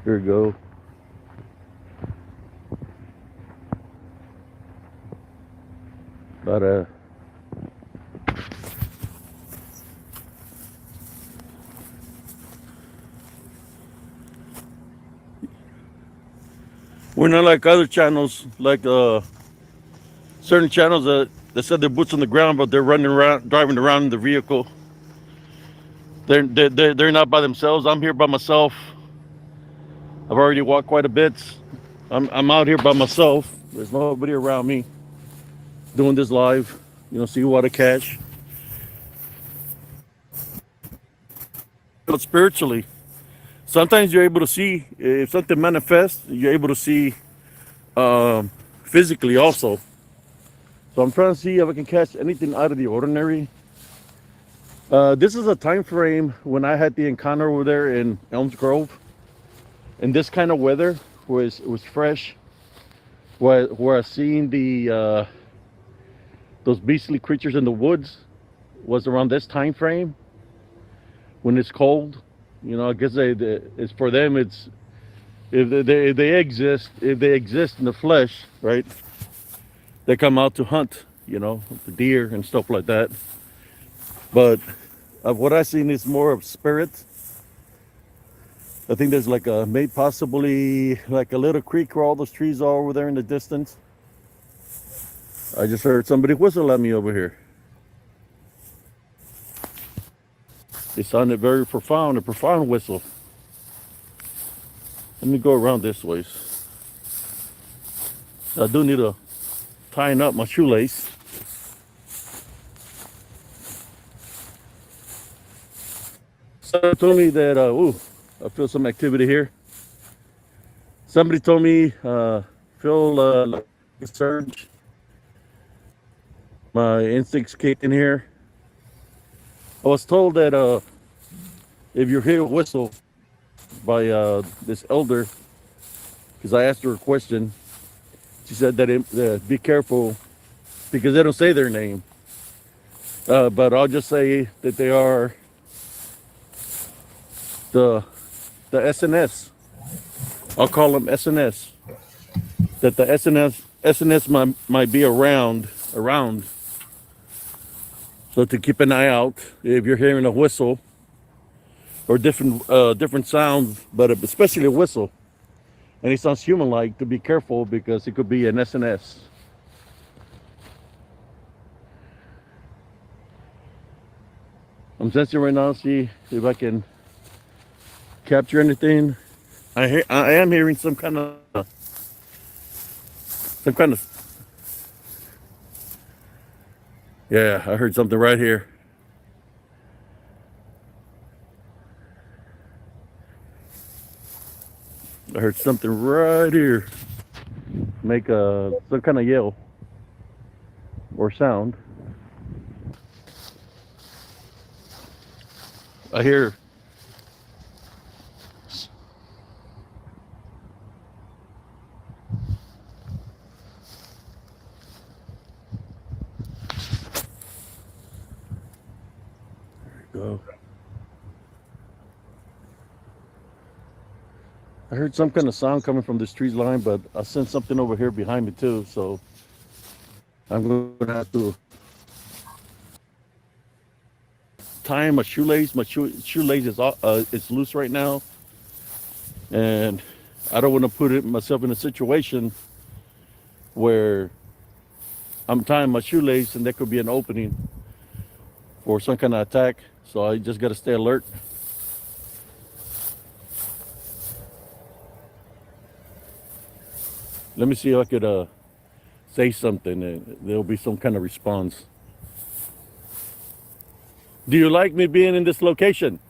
Here we go. About we're not like other channels, like certain channels that said they're boots on the ground, but they're running around, driving around in the vehicle. They're not by themselves. I'm here by myself. I've already walked quite a bit. I'm out here by myself. There's nobody around me doing this live. You know, see what I catch. But spiritually, sometimes you're able to see if something manifests. You're able to see physically also. So I'm trying to see if I can catch anything out of the ordinary. This is a time frame when I had the encounter over there in Elms Grove. In this kind of weather, was fresh. Where I seen the those beastly creatures in the woods was around this time frame when it's cold. You know, I guess it's for them. It's if they exist in the flesh, right? They come out to hunt. You know, the deer and stuff like that. But what I seen is more of spirit. I think there's like a maybe possibly like a little creek where all those trees are over there in the distance. I just heard somebody whistle at me over here. It sounded very profound, a profound whistle. Let me go around this way. I do need to tighten up my shoelace. Somebody told me that, I feel some activity here. Somebody told me, feel like a surge. My instincts kicked in here. I was told that if you hear a whistle by this elder, because I asked her a question, she said that be careful because they don't say their name. But I'll just say that they are the SNS. I'll call them SNS. That the SNS might be around. So to keep an eye out if you're hearing a whistle or different sounds, but especially a whistle, and it sounds human-like, to be careful because it could be an SNS. I'm sensing right now, see if I can capture anything. I am hearing some kind of yeah, I heard something right here. I heard something right here make some kind of yell or sound. I hear go. I heard some kind of sound coming from this tree line, but I sense something over here behind me too, so I'm gonna have to tie my shoelace. My shoelace is loose right now, and I don't want to put myself in a situation where I'm tying my shoelace and there could be an opening for some kind of attack. So I just got to stay alert. Let me see if I could say something and there'll be some kind of response. Do you like me being in this location?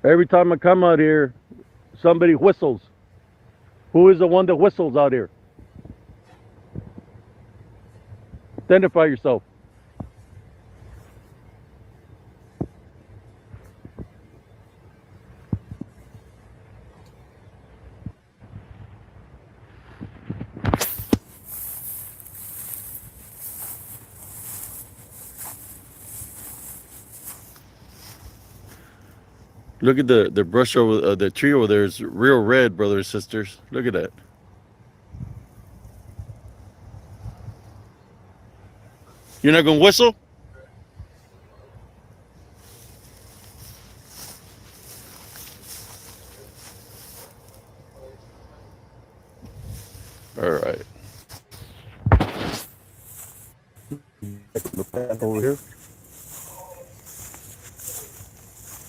Every time I come out here, somebody whistles. Who is the one that whistles out here? Identify yourself. Look at the brush over the tree over there is real red, brothers and sisters. Look at that. You're not gonna whistle? All right. The path over here.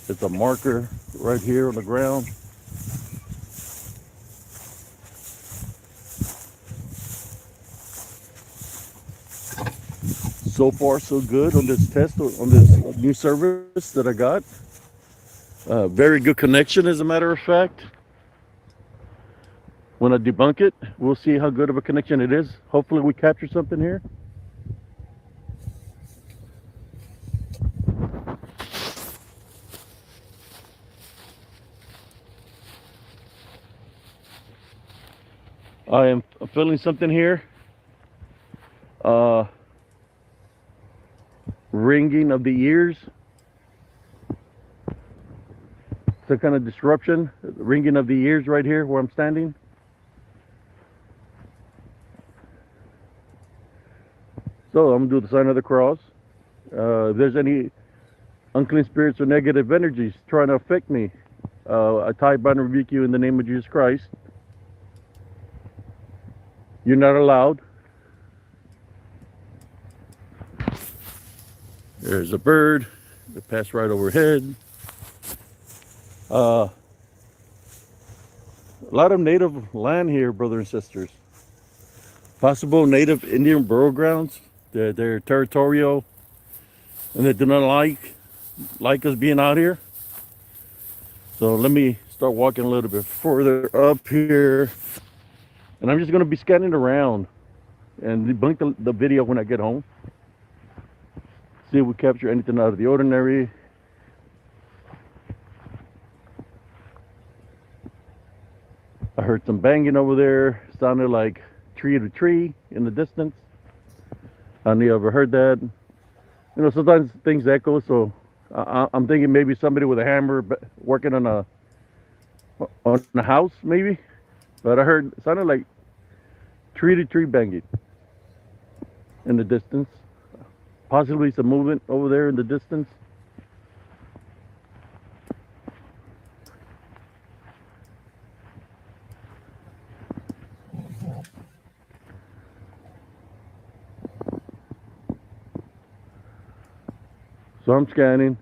It's a marker right here on the ground. So far, so good on this test, on this new service that I got. Very good connection, as a matter of fact. When I debunk it, we'll see how good of a connection it is. Hopefully we capture something here. I am feeling something here. Ringing of the ears. Some kind of disruption. Ringing of the ears right here where I'm standing. So I'm gonna do the sign of the cross. If there's any unclean spirits or negative energies trying to affect me, I tie, bind, and rebuke you in the name of Jesus Christ. You're not allowed. There's a bird that passed right overhead. A lot of native land here, brothers and sisters. Possible native Indian burial grounds. They're territorial, and they do not like us being out here. So let me start walking a little bit further up here, and I'm just going to be scanning around and debunk the video when I get home. See if we capture anything out of the ordinary. I heard some banging over there. Sounded like tree to tree in the distance. I don't know if you ever heard that. You know, sometimes things echo, so I'm thinking maybe somebody with a hammer working on a house, maybe. But I heard it sounded like tree to tree banging in the distance. Possibly some movement over there in the distance. So I'm scanning.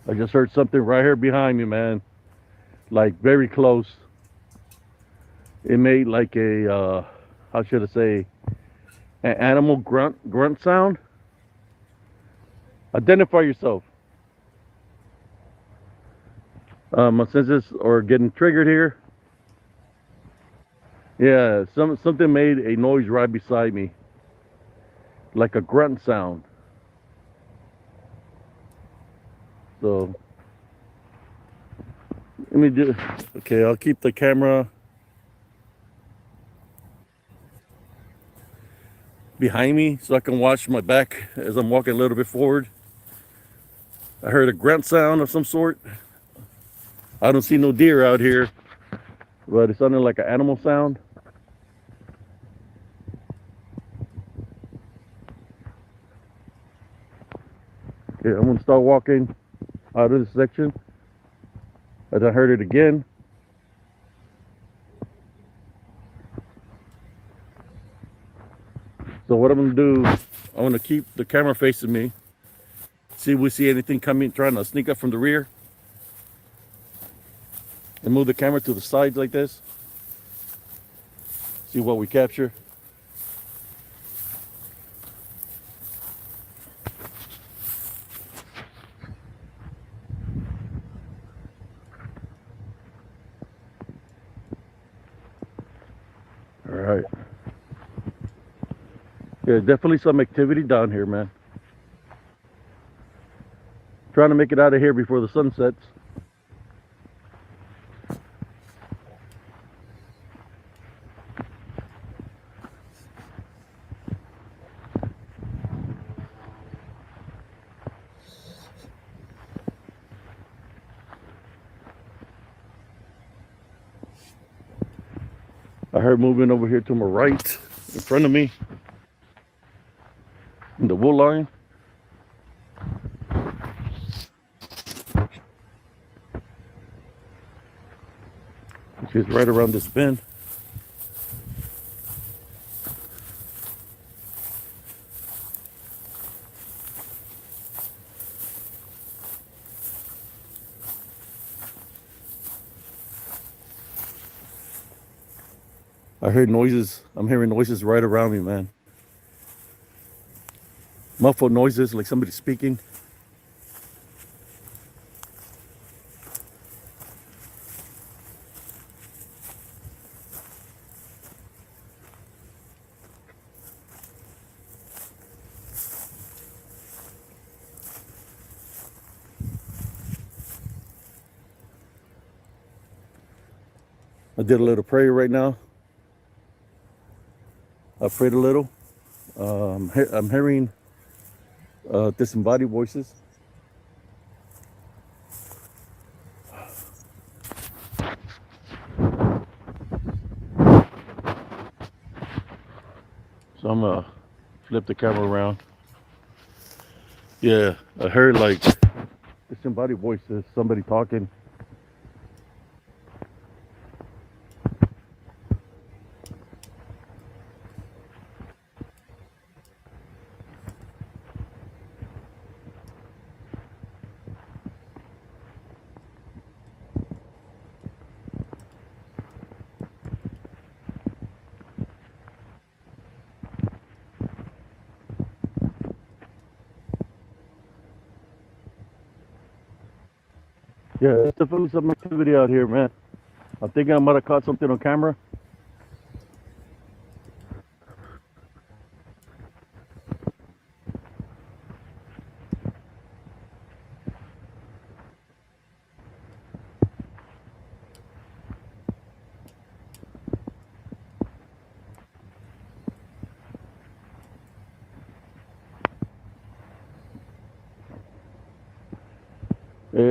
I just heard something right here behind me, man. Like very close. It made like a, how should I say, an animal grunt sound. Identify yourself. My senses are getting triggered here. Yeah, something made a noise right beside me, like a grunt sound. So let me do. Okay, I'll keep the camera behind me so I can watch my back as I'm walking a little bit forward. I heard a grunt sound of some sort. I don't see no deer out here, but it sounded like an animal sound. Okay, I'm gonna start walking out of this section. As I heard it again. So what I'm gonna do, I'm gonna keep the camera facing me. See if we see anything coming, trying to sneak up from the rear. and move the camera to the sides like this. See what we capture. All right. Yeah, definitely some activity down here, man. Trying to make it out of here before the sun sets. I heard moving over here to my right, in front of me, in the wool line. Which is right around this bend. I heard noises. I'm hearing noises right around me, man. Muffled noises, like somebody speaking. I did a little prayer right now. I prayed a little. I'm hearing disembodied voices. So I'm gonna flip the camera around. Yeah, I heard like disembodied voices, somebody talking. Yeah, there's definitely some activity out here, man. I'm thinking I might have caught something on camera.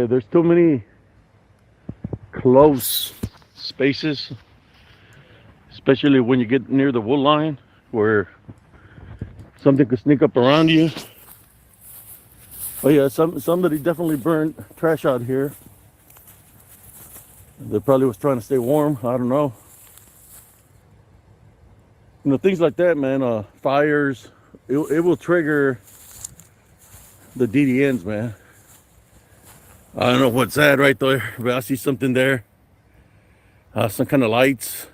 There's too many close spaces, especially when you get near the wool line, where something could sneak up around you. Oh yeah, somebody definitely burned trash out here. They probably was trying to stay warm. I don't know. You know, things like that, man. Fires, it will trigger the DDNs, man. I don't know what's that right there, but I see something there. Some kind of lights.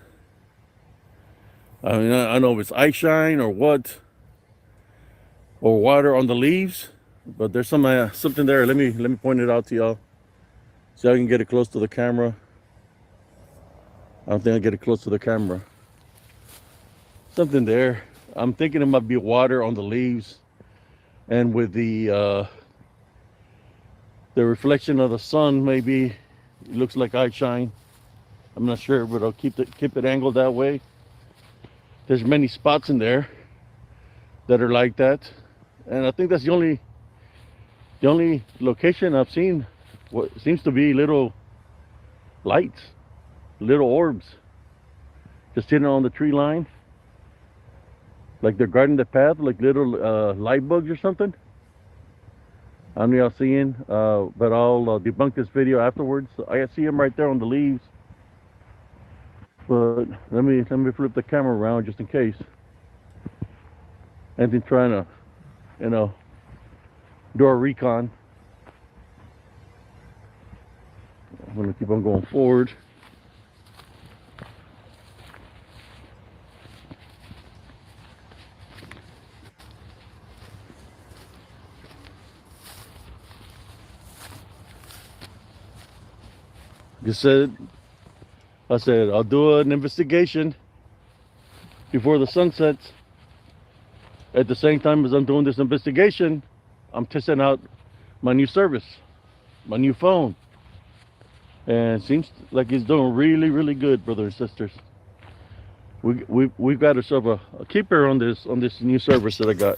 I mean, I don't know if it's ice shine or what, or water on the leaves, but there's something there. Let me point it out to y'all, so I can get it close to the camera. I don't think I get it close to the camera. Something there. I'm thinking it might be water on the leaves, and with the reflection of the sun, maybe it looks like eye shine. I'm not sure, but I'll keep it angled that way. There's many spots in there that are like that, and I think that's the only location I've seen what seems to be little lights, little orbs, just sitting on the tree line, like they're guarding the path, like little light bugs or something. I don't know y'all seeing, but I'll debunk this video afterwards. I see them right there on the leaves. But let me flip the camera around just in case. Anything trying to, you know, do a recon. I'm gonna keep on going forward. I said I'll do an investigation before the sun sets. At the same time as I'm doing this investigation, I'm testing out my new service, my new phone. And it seems like it's doing really, really good, brothers and sisters. We've got ourselves a keeper on this new service that I got.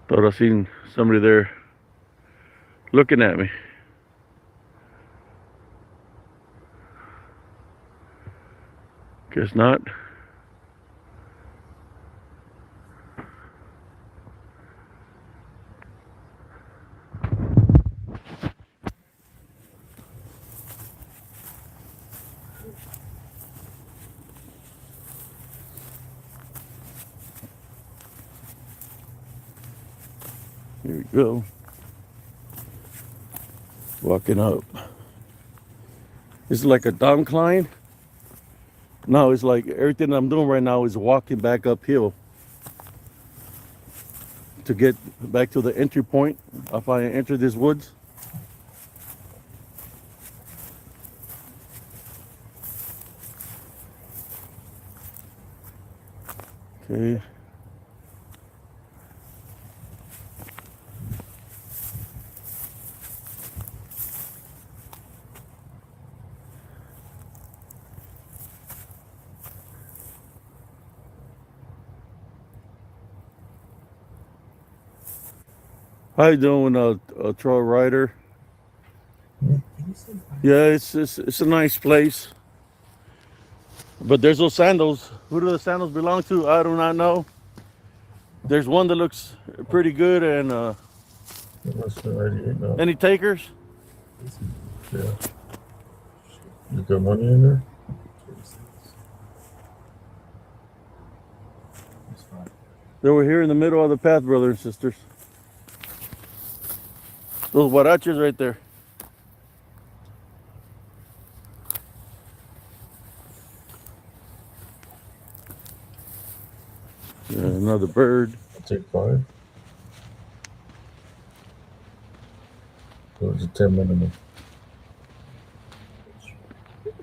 Thought I seen somebody there looking at me. Guess not. Here we go. Walking up. It's like a downcline. No, it's like everything I'm doing right now is walking back uphill to get back to the entry point if I enter this woods. Okay. How you doing, Troy Ryder? Yeah, it's a nice place. But there's those sandals. Who do the sandals belong to? I do not know. There's one that looks pretty good, and any takers? Yeah. You got money in there? They were here in the middle of the path, brothers and sisters. Those huarachos right there. Yeah, another bird. I'll take 5. So it's a 10 minimum.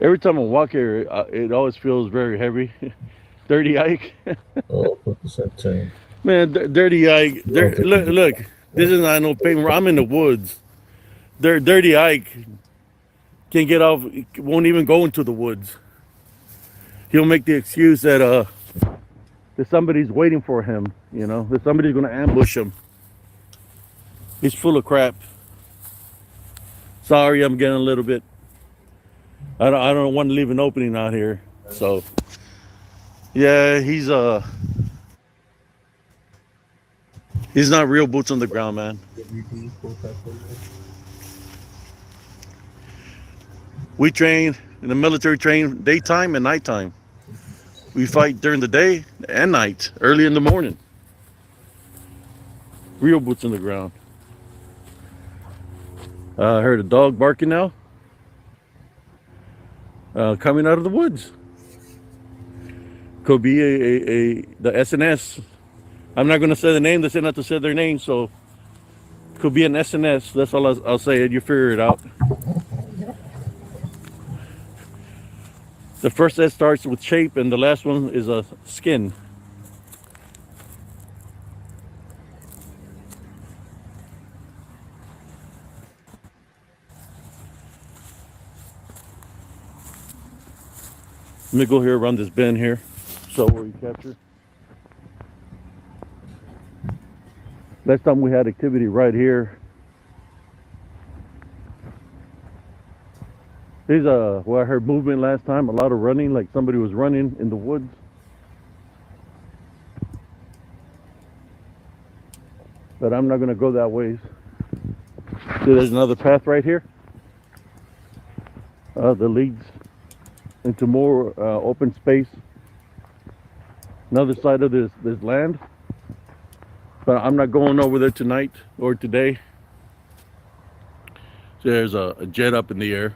Every time I walk here, it always feels very heavy. Dirty Ike. Oh, put this at 10. Man, Dirty Ike. Look, this is not no pain. I'm in the woods. Dirty Ike can't get off, won't even go into the woods. He'll make the excuse that somebody's waiting for him, you know, that somebody's going to ambush him. He's full of crap. Sorry, I'm getting a little bit. I don't want to leave an opening out here. So, yeah, he's not real boots on the ground, man. We train in the military, train daytime and nighttime. We fight during the day and night, early in the morning. Real boots on the ground. I heard a dog barking now. Coming out of the woods. Could be the SNS. I'm not going to say the name. They said not to say their name, so could be an SNS. That's all I'll say. You figure it out. The first S starts with shape, and the last one is a skin. Let me go here around this bend here. So where you capture. Last time we had activity right here. There's well, I heard movement last time, a lot of running, like somebody was running in the woods. but I'm not gonna go that way. See, there's another path right here that leads into more open space. Another side of this land, but I'm not going over there tonight or today. So there's a jet up in the air.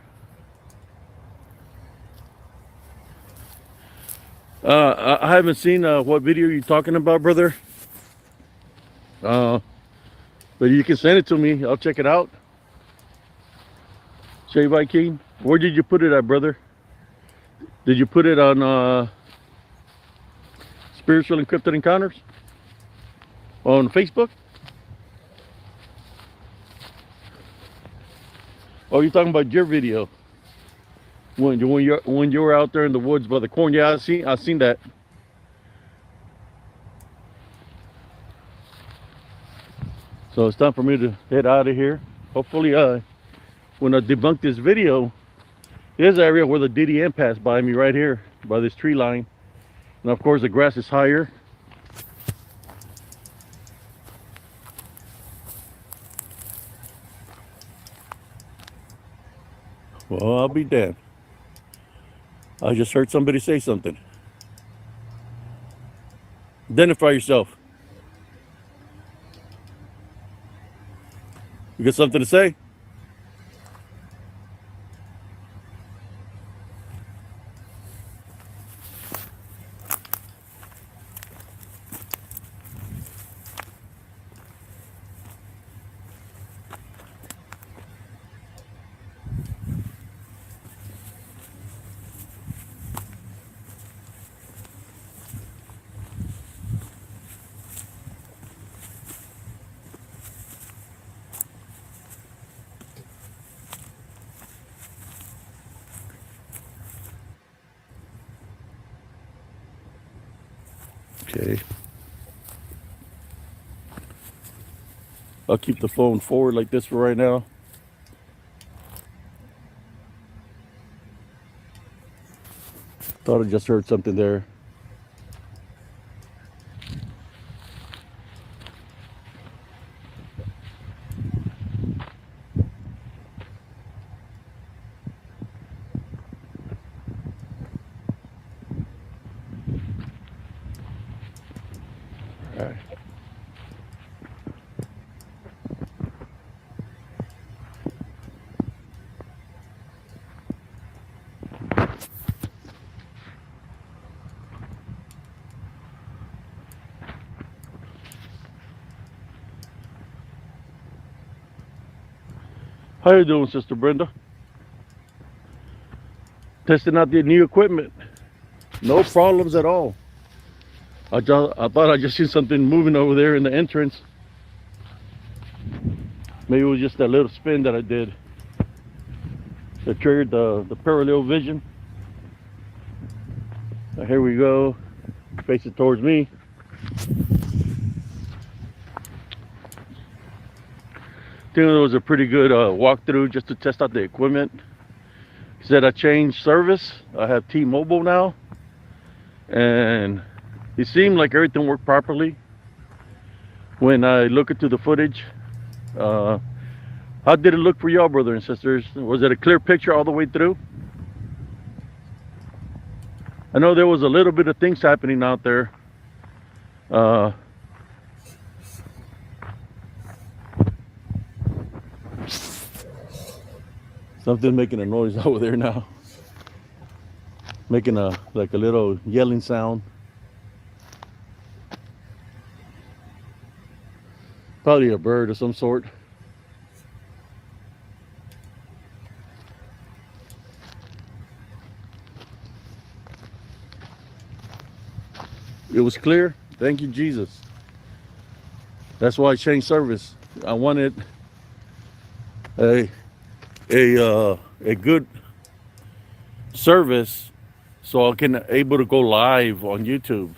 I haven't seen what video you're talking about, brother. But you can send it to me. I'll check it out. Shay Viking, where did you put it at, brother? Did you put it on Spiritual Encrypted Encounters on Facebook? Oh, you're talking about your video when you were out there in the woods by the corn. Yeah, I seen that. So it's time for me to head out of here. Hopefully, when I debunk this video, there's an area where the DDM passed by me right here by this tree line, and of course the grass is higher. Well, I'll be damned. I just heard somebody say something. Identify yourself. You got something to say? Okay. I'll keep the phone forward like this for right now. Thought I just heard something there. All right. How you doing, Sister Brenda? Testing out the new equipment. No problems at all. I thought I just seen something moving over there in the entrance. Maybe it was just that little spin that I did that triggered the parallel vision. Now here we go. Face it towards me. I think it was a pretty good walkthrough just to test out the equipment. Said I changed service. I have T-Mobile now, and it seemed like everything worked properly. When I look into the footage, how did it look for y'all, brothers and sisters? Was it a clear picture all the way through? I know there was a little bit of things happening out there. Something making a noise over there now. Making like a little yelling sound. Probably a bird of some sort. It was clear. Thank you, Jesus. That's why I changed service. I wanted a good service so I can able to go live on YouTube.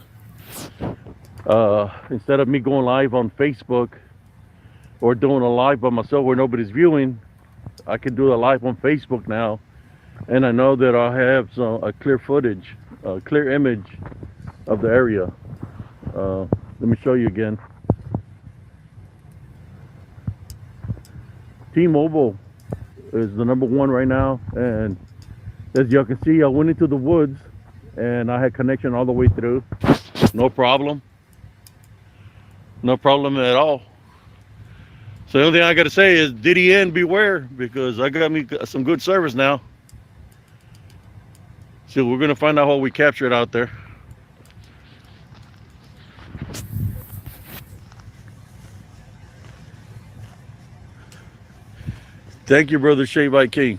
Instead of me going live on Facebook or doing a live by myself where nobody's viewing, I can do a live on Facebook now, and I know that I'll have a clear footage, a clear image of the area. Let me show you again. T-Mobile is the number one right now, and as y'all can see, I went into the woods and I had connection all the way through. No problem. No problem at all. So the only thing I got to say is DDN beware, because I got me some good service now. So we're going to find out what we captured out there. Thank you, brother Shavite King.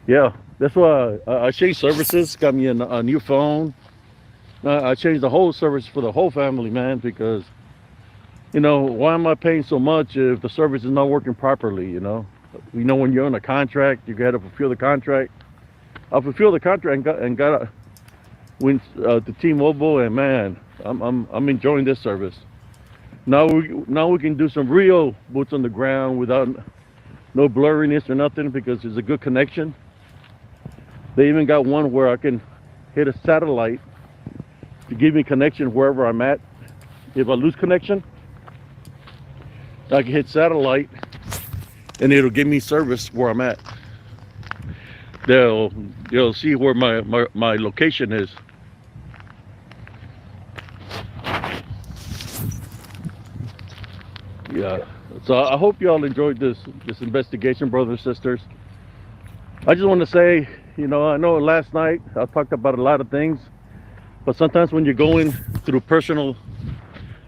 Yeah, that's why I changed services, got me a new phone. I changed the whole service for the whole family, man, because, you know, why am I paying so much if the service is not working properly, you know? You know, when you're on a contract, you got to fulfill the contract. I fulfilled the contract went to T-Mobile, and man, I'm enjoying this service. Now we can do some real boots on the ground without no blurriness or nothing, because there's a good connection. They even got one where I can hit a satellite to give me connection wherever I'm at. If I lose connection, I can hit satellite and it'll give me service where I'm at. They'll see where my location is. Yeah. So I hope y'all enjoyed this investigation, brothers and sisters. I just want to say, you know, I know last night I talked about a lot of things, but sometimes when you're going through personal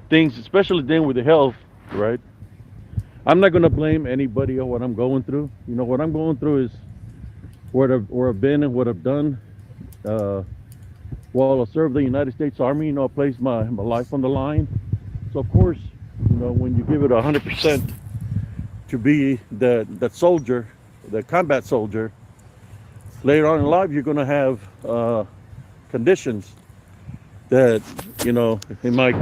things, especially dealing with the health, right? I'm not going to blame anybody on what I'm going through. You know, what I'm going through is where I've been and what I've done. While I served the United States Army, you know, I placed my life on the line. So of course, you know, when you give it 100% to be that soldier, the combat soldier, later on in life, you're going to have conditions that, you know, it might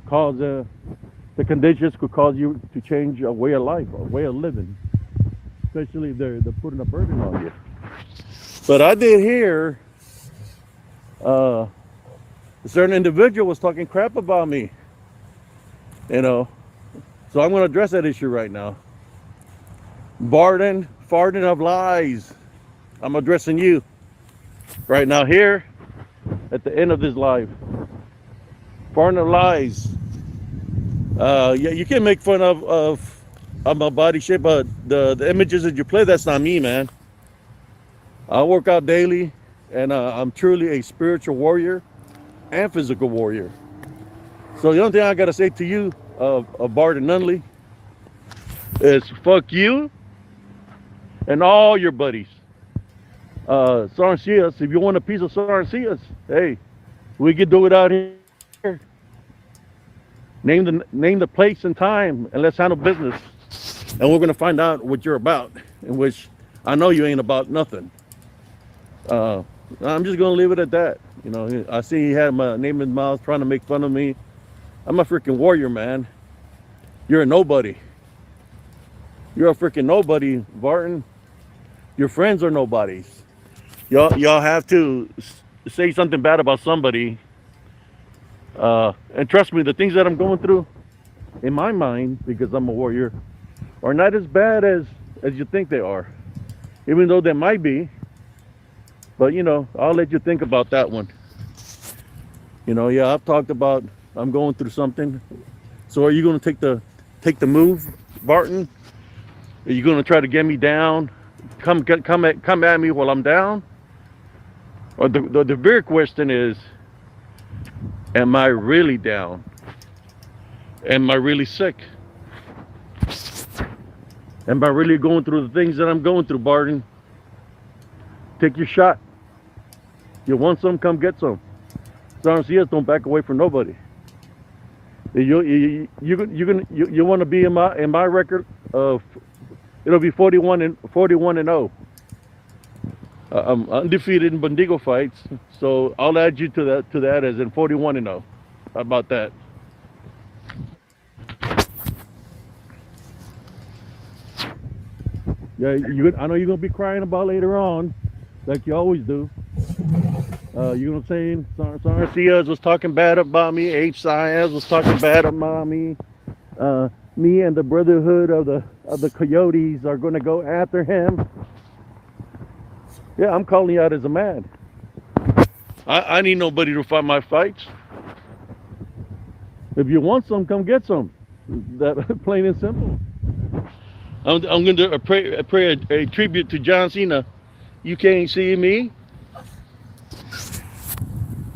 cause the conditions could cause you to change a way of life, a way of living, especially if they're putting a burden on you. But I did hear a certain individual was talking crap about me, you know, so I'm going to address that issue right now. Barden, farting of lies. I'm addressing you right now here at the end of this live. Farting of lies. Yeah, you can make fun of my body shape, but the images that you play, that's not me, man. I work out daily, and I'm truly a spiritual warrior and physical warrior. So the only thing I gotta say to you, Barden Nunley, is fuck you and all your buddies. Sarncias, if you want a piece of Sarncias, hey, we can do it out here. Name the place and time, and let's handle business. And we're gonna find out what you're about, in which I know you ain't about nothing. I'm just gonna leave it at that. You know, I see he had my name in his mouth trying to make fun of me. I'm a freaking warrior, man. You're a nobody. You're a freaking nobody, Barton. Your friends are nobodies. Y'all have to say something bad about somebody. And trust me, the things that I'm going through, in my mind, because I'm a warrior, are not as bad as you think they are. Even though they might be. But, you know, I'll let you think about that one. You know, yeah, I've talked about I'm going through something. So are you going to take the move, Barton? Are you going to try to get me down? Come at me while I'm down? Or the bigger question is, am I really down? Am I really sick? Am I really going through the things that I'm going through, Barton? Take your shot. You want some, come get some. Sarncias don't back away from nobody. You want to be in my record of, it'll be 41 and 0. I'm undefeated in Bendigo fights, so I'll add you to that as in 41 and 0. How about that? Yeah, I know you're gonna be crying about later on, like you always do. You know what I'm saying? Sarncias was talking bad about me. Abe Sias was talking bad about me. me and the Brotherhood of the Coyotes are going to go after him. Yeah, I'm calling you out as a man. I need nobody to fight my fights. If you want some, come get some. That plain and simple. I'm going to pray a tribute to John Cena. You can't see me.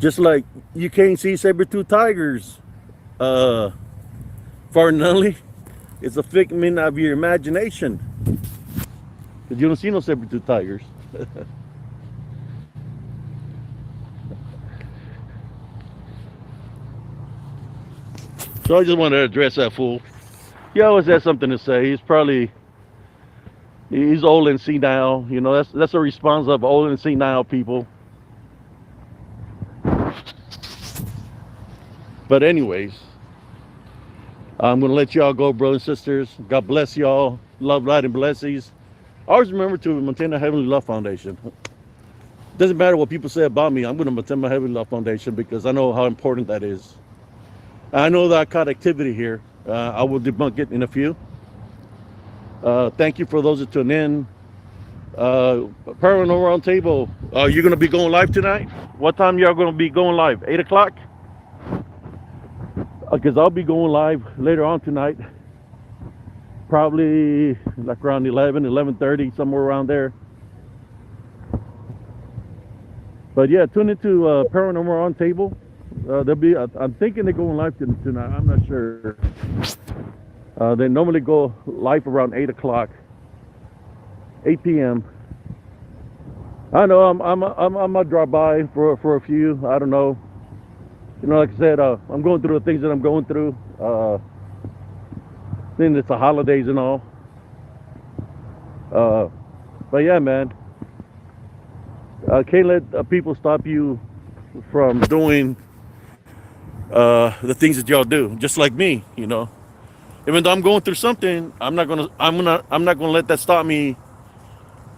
Just like you can't see saber-tooth tigers. Farnelli, it's a figment of your imagination. Because you don't see no saber-tooth tigers. So I just wanted to address that fool. He always has something to say. He's old and senile. You know, that's a response of old and senile people. But anyways, I'm gonna let y'all go, brothers and sisters. God bless y'all. Love, light, and blessings. Always remember to maintain the Heavenly Love Foundation. Doesn't matter what people say about me. I'm gonna maintain my Heavenly Love Foundation because I know how important that is. I know that I caught activity here. I will debunk it in a few. Thank you for those that tune in. Paranormal Roundtable. Are you gonna be going live tonight? What time y'all gonna be going live? 8 o'clock? Because I'll be going live later on tonight. Probably like around 11:30, somewhere around there. But yeah, tune into Paranormal Roundtable. They'll be. I'm thinking they're going live tonight. I'm not sure. They normally go live around 8 o'clock, 8 p.m. I know I'm gonna drop by for a few. I don't know. You know, like I said, I'm going through the things that I'm going through. Then it's the holidays and all. But yeah, man. Can't let people stop you from doing the things that y'all do. Just like me, you know. Even though I'm going through something, I'm not gonna let that stop me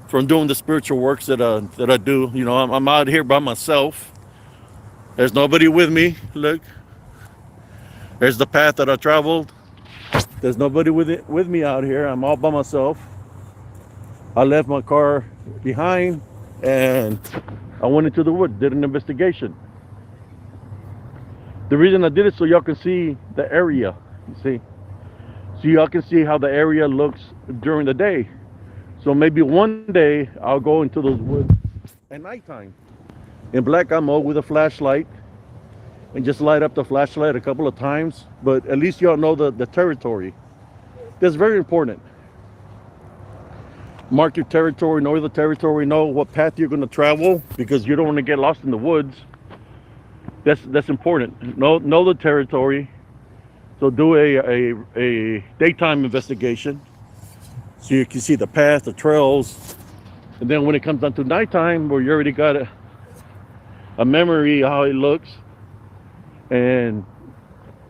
from doing the spiritual works that I do. You know, I'm out here by myself. There's nobody with me. Look, there's the path that I traveled. There's nobody with me out here. I'm all by myself. I left my car behind and I went into the woods, did an investigation. The reason I did it so y'all can see the area, you see. So y'all can see how the area looks during the day. So maybe one day I'll go into those woods at nighttime in black ammo with a flashlight and just light up the flashlight a couple of times. But at least y'all know the territory. That's very important. Mark your territory, know the territory, know what path you're going to travel because you don't want to get lost in the woods. That's important. Know the territory. So do a daytime investigation so you can see the path, the trails, and then when it comes down to nighttime, where you already got a memory of how it looks, and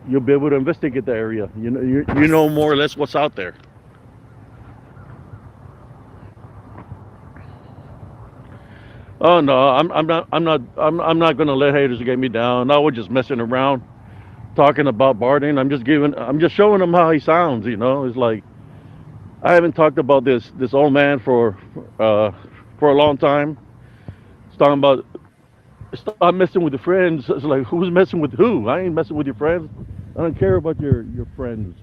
you'll be able to investigate the area. You know more or less what's out there. Oh no, I'm not gonna let haters get me down. No, we're just messing around, talking about Barton. I'm just showing him how he sounds. You know, it's like I haven't talked about this old man for a long time. It's talking about stop messing with your friends. It's like, who's messing with who? I ain't messing with your friends. I don't care about your friends.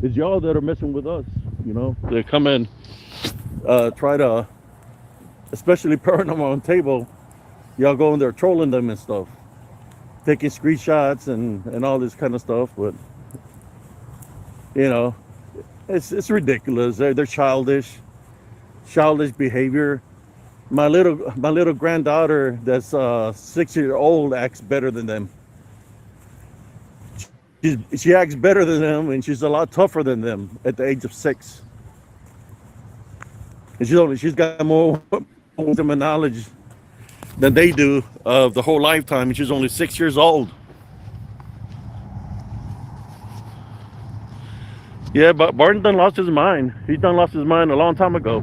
It's y'all that are messing with us. You know, they come and try to. Especially Paranormal Roundtable, y'all go in there trolling them and stuff, taking screenshots and all this kind of stuff. But you know, it's ridiculous. They're childish behavior. My little granddaughter that's 6-year-old acts better than them. She acts better than them, and she's a lot tougher than them at the age of 6. And she's got more wisdom and knowledge than they do of the whole lifetime, and she's only 6 years old. Yeah, but Barton done lost his mind. He done lost his mind a long time ago.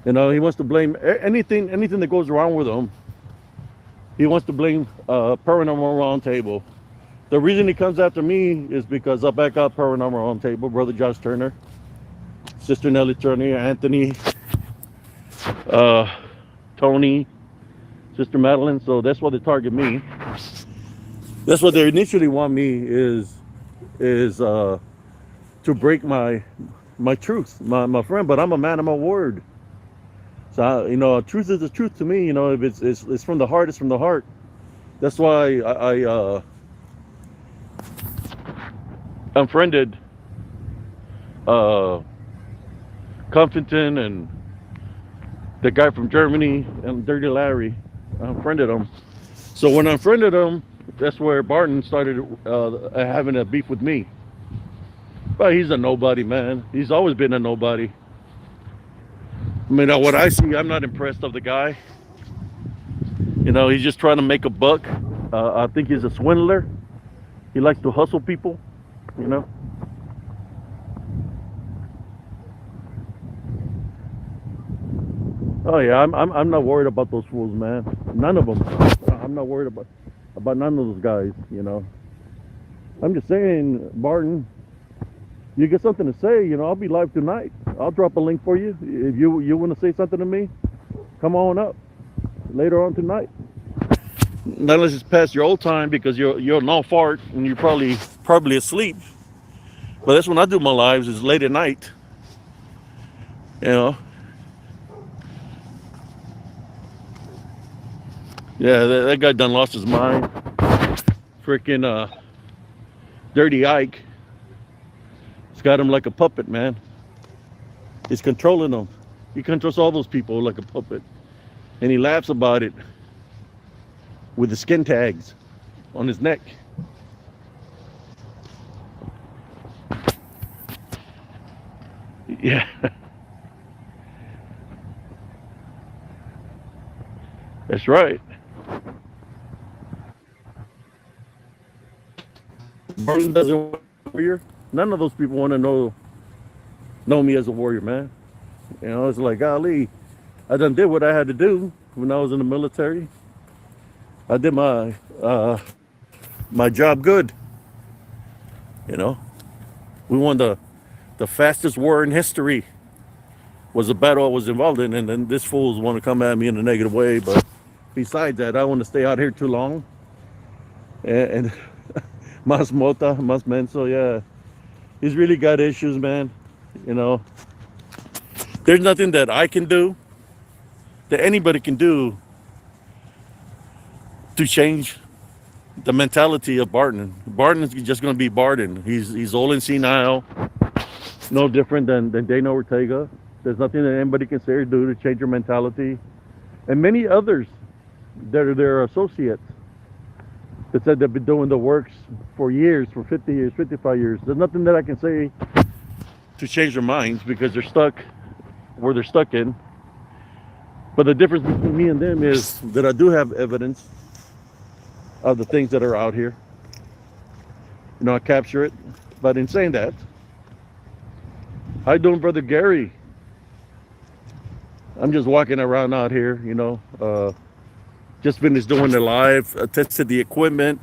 You know, he wants to blame anything that goes wrong with him. He wants to blame Paranormal Roundtable. The reason he comes after me is because I back up Paranormal on table, brother Josh Turner, sister Nellie Turner, Anthony, Tony, sister Madeline. So that's why they target me. That's what they initially want me is to break my truth, my friend. But I'm a man of my word. So you know, truth is the truth to me. You know, if it's from the heart, it's from the heart. That's why I unfriended Compton and the guy from Germany and Dirty Larry. I unfriended him. So when I unfriended him, that's where Barton started having a beef with me. But he's a nobody, man. He's always been a nobody. I mean, what I see, I'm not impressed of the guy. You know, he's just trying to make a buck. I think he's a swindler. He likes to hustle people, you know. Oh yeah, I'm not worried about those fools, man. None of them. I'm not worried about none of those guys, you know. I'm just saying, Barton, you get something to say, you know, I'll be live tonight. I'll drop a link for you. If you want to say something to me, come on up later on tonight. Not unless it's past your old time because you're an all fart and you're probably asleep. But that's when I do my lives, is late at night. You know. Yeah, that guy done lost his mind. Freaking Dirty Ike. He's got him like a puppet, man. He's controlling them. He controls all those people like a puppet. And he laughs about it with the skin tags on his neck. Yeah. That's right. Barton doesn't want to be a warrior. None of those people want to know me as a warrior, man. You know, it's like, golly, I done did what I had to do when I was in the military. I did my job good. You know, we won the fastest war in history. Was a battle I was involved in, and then this fools want to come at me in a negative way. But besides that, I want to stay out here too long. And Mas Mota, Mas Menso, yeah, he's really got issues, man. You know, there's nothing that I can do, that anybody can do, to change the mentality of Barton. Barton is just going to be Barton. He's old and senile, no different than Dana Ortega. There's nothing that anybody can say or do to change your mentality. And many others that are their associates that said they've been doing the works for years, for 50 years, 55 years. There's nothing that I can say to change their minds because they're stuck where they're stuck in. But the difference between me and them is that I do have evidence of the things that are out here. You know, I capture it. But in saying that, how you doing, Brother Gary? I'm just walking around out here, you know. Just finished doing the live. I tested the equipment,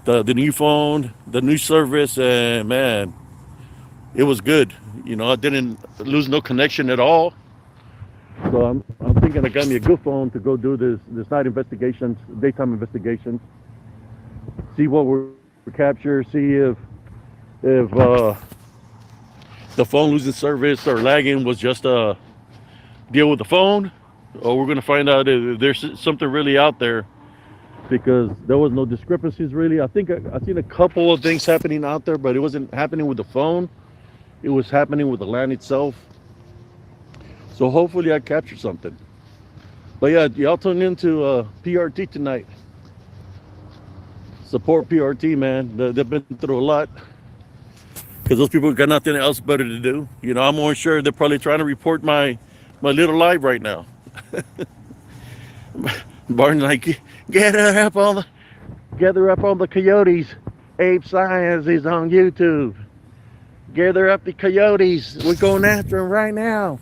the new phone, the new service, and man, it was good. You know, I didn't lose no connection at all. So I'm thinking I got me a good phone to go do this night investigations, daytime investigations. See what we're capture. See if the phone losing service or lagging was just a deal with the phone, or we're gonna find out if there's something really out there, because there was no discrepancies really. I think I seen a couple of things happening out there, but it wasn't happening with the phone. It was happening with the land itself. So hopefully I captured something. But yeah, y'all tune into PRT tonight. Support PRT, man. They've been through a lot. Because those people got nothing else better to do. You know, I'm more sure they're probably trying to report my little live right now. Barton's like, gather up all the coyotes. Ape Science is on YouTube. Gather up the coyotes. We're going after him right now.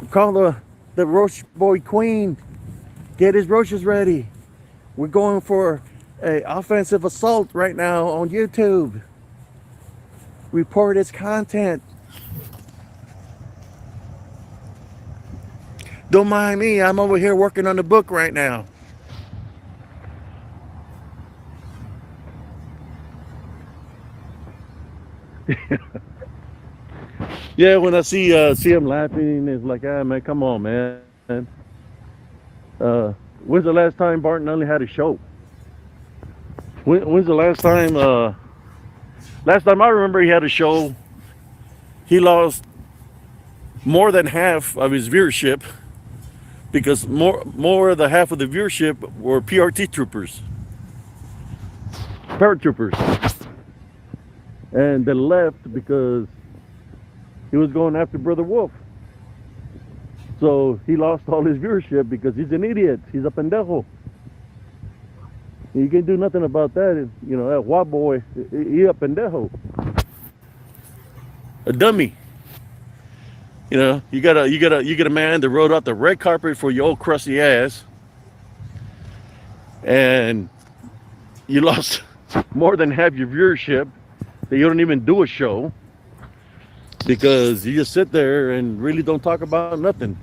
Call the Roach Boy Queen. Get his roaches ready. We're going for a offensive assault right now on YouTube. Report its content. Don't mind me. I'm over here working on the book right now. Yeah, when I see him laughing, it's like, ah, man, come on, man. When's the last time Barton only had a show? When's the last time? Last time I remember he had a show, he lost more than half of his viewership because more than half of the viewership were PRT troopers, paratroopers, and they left because he was going after Brother Wolf. So he lost all his viewership because he's an idiot. He's a pendejo. You can't do nothing about that. You know, that white boy, he a pendejo. A dummy. You know, you got a man that rode out the red carpet for your old crusty ass, and you lost more than half your viewership. That you don't even do a show because you just sit there and really don't talk about nothing.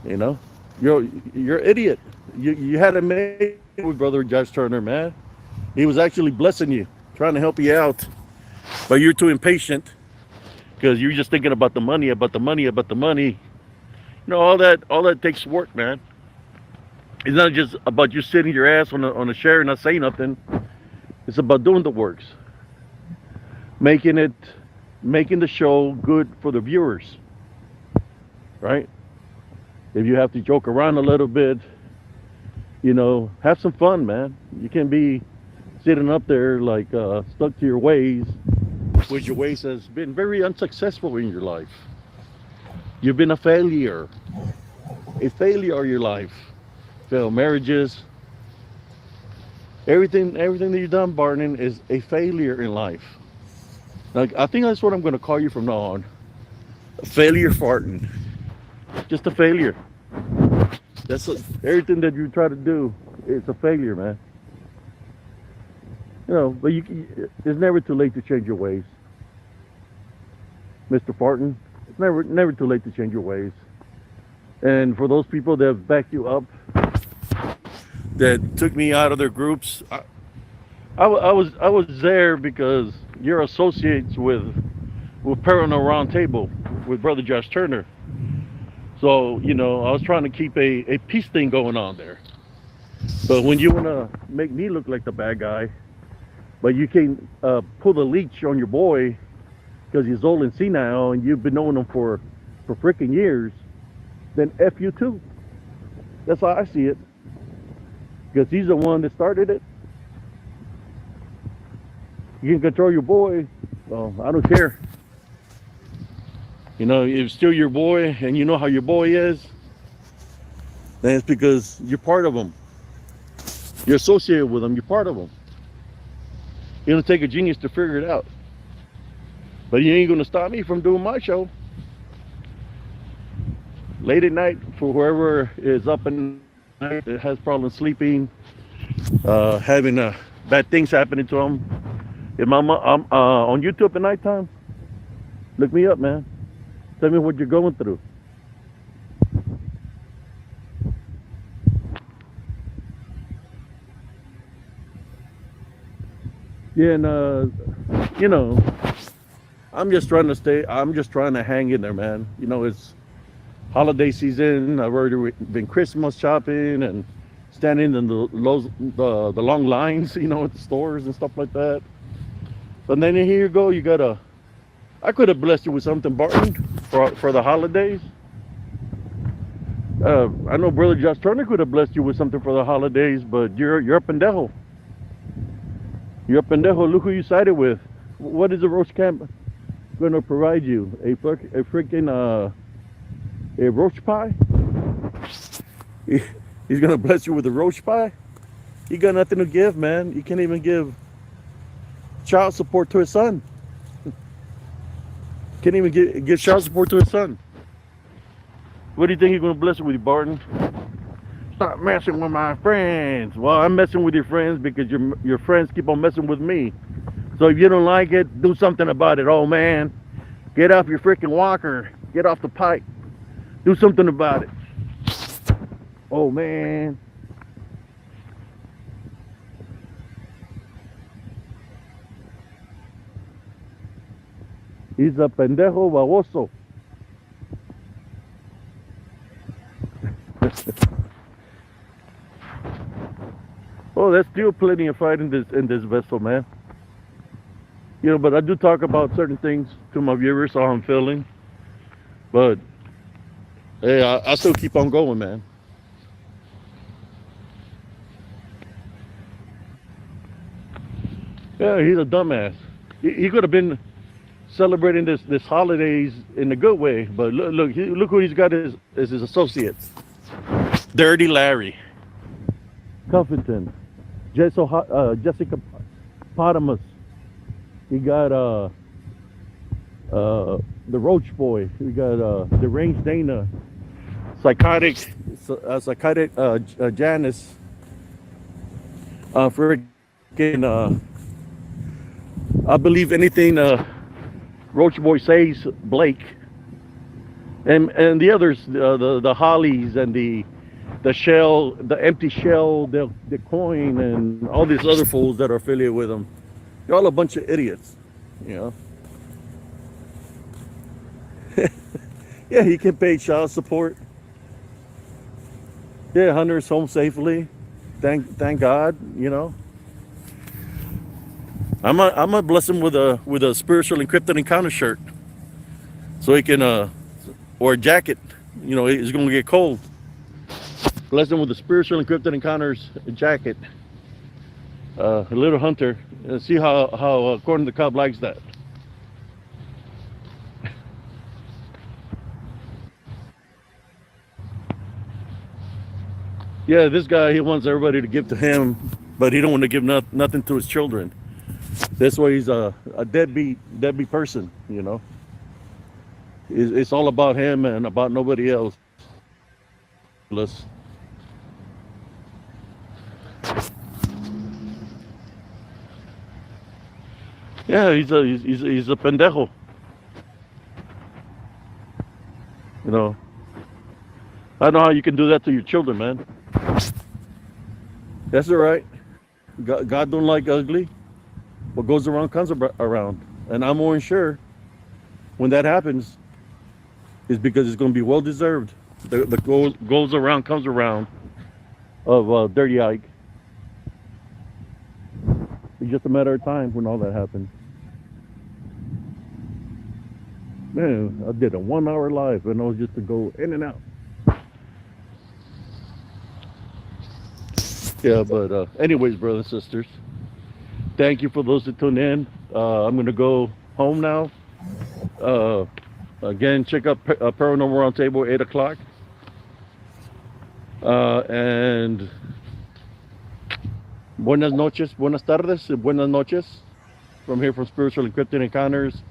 You know, you're an idiot. You had a mate with Brother Josh Turner, man. He was actually blessing you, trying to help you out, but you're too impatient because you're just thinking about the money, about the money, about the money. You know, all that takes work, man. It's not just about you sitting your ass on a chair and not saying nothing. It's about doing the works, making the show good for the viewers, right? If you have to joke around a little bit, you know, have some fun, man. You can't be sitting up there like stuck to your ways, which your ways has been very unsuccessful in your life. You've been a failure of your life. Failed marriages. Everything that you've done, Barton, is a failure in life. Like, I think that's what I'm going to call you from now on. A failure farting. Just a failure. Everything that you try to do, it's a failure, man. You know, but it's never too late to change your ways. Mr. Farton, it's never too late to change your ways. And for those people that have backed you up, that took me out of their groups, I was there because you're associates with Paranormal Roundtable with Brother Josh Turner. So, you know, I was trying to keep a peace thing going on there. But when you want to make me look like the bad guy, but you can't pull the leech on your boy because he's old and senile and you've been knowing him for freaking years, then F you too. That's how I see it. Because he's the one that started it. You can control your boy, well, I don't care. You know, if it's still your boy and you know how your boy is, then it's because you're part of him. You're associated with him, you're part of him. It's gonna take a genius to figure it out. But you ain't gonna stop me from doing my show. Late at night, for whoever is up and night that has problems sleeping, having bad things happening to them. If I'm on YouTube at nighttime, look me up, man. Tell me what you're going through. Yeah, and you know, I'm just trying to hang in there, man. You know, it's holiday season. I've already been Christmas shopping and standing in the long lines, you know, at the stores and stuff like that. But then here you go, I could have blessed you with something, Barton, for the holidays. I know Brother Josh Turner could have blessed you with something for the holidays, but you're a pendejo. You're a pendejo. Look who you sided with. What is the roach camp going to provide you? A freaking a roach pie? He's going to bless you with a roach pie? You got nothing to give, man. You can't even give child support to his son. Can't even give child support to his son. What do you think he's going to bless you with, Barton? stop messing with my friends. Well, I'm messing with your friends because your friends keep on messing with me. So if you don't like it, do something about it, old man. Get off your freaking walker. Get off the pipe. Do something about it. Oh man. He's a pendejo baboso. Oh, there's still plenty of fight in this vessel, man. You know, but I do talk about certain things to my viewers, how I'm feeling. But hey, I still keep on going, man. Yeah, he's a dumbass. He could have been celebrating this holidays in a good way, but look who he's got as his associates. Dirty Larry, Cuffington, Jessica Potamus. He got the Roach Boy. We got Deranged Dana, psychotic Janice. Freaking I believe anything Roach Boy says, Blake, and the others, the Hollies and the shell, the empty shell, the coin, and all these other fools that are affiliated with them. You're all a bunch of idiots, you know. Yeah, he can pay child support. Yeah, Hunter's home safely. Thank God, you know. I'm gonna bless him with a spiritual encrypted encounter shirt, so he can or a jacket. You know, it's gonna get cold. Bless him with a spiritual encrypted encounters jacket. A little Hunter. See how according to the Cub likes that. Yeah, this guy, he wants everybody to give to him, but he don't want to give nothing to his children. That's why he's a deadbeat person, you know. It's all about him and about nobody else. Yeah, he's a pendejo. You know. I don't know how you can do that to your children, man. That's all right. God don't like ugly. What goes around comes around, and I'm more than sure when that happens is because it's going to be well deserved. The goes around comes around of Dirty Ike. It's just a matter of time when all that happens. Man, I did a 1 hour live and I was just to go in and out. Yeah, but anyways, brothers and sisters, thank you for those that tuned in. I'm going to go home now. Again, check out Paranormal Roundtable, 8 o'clock. And buenas noches, buenas tardes, and buenas noches. From here from Spiritual Encrypted Encounters.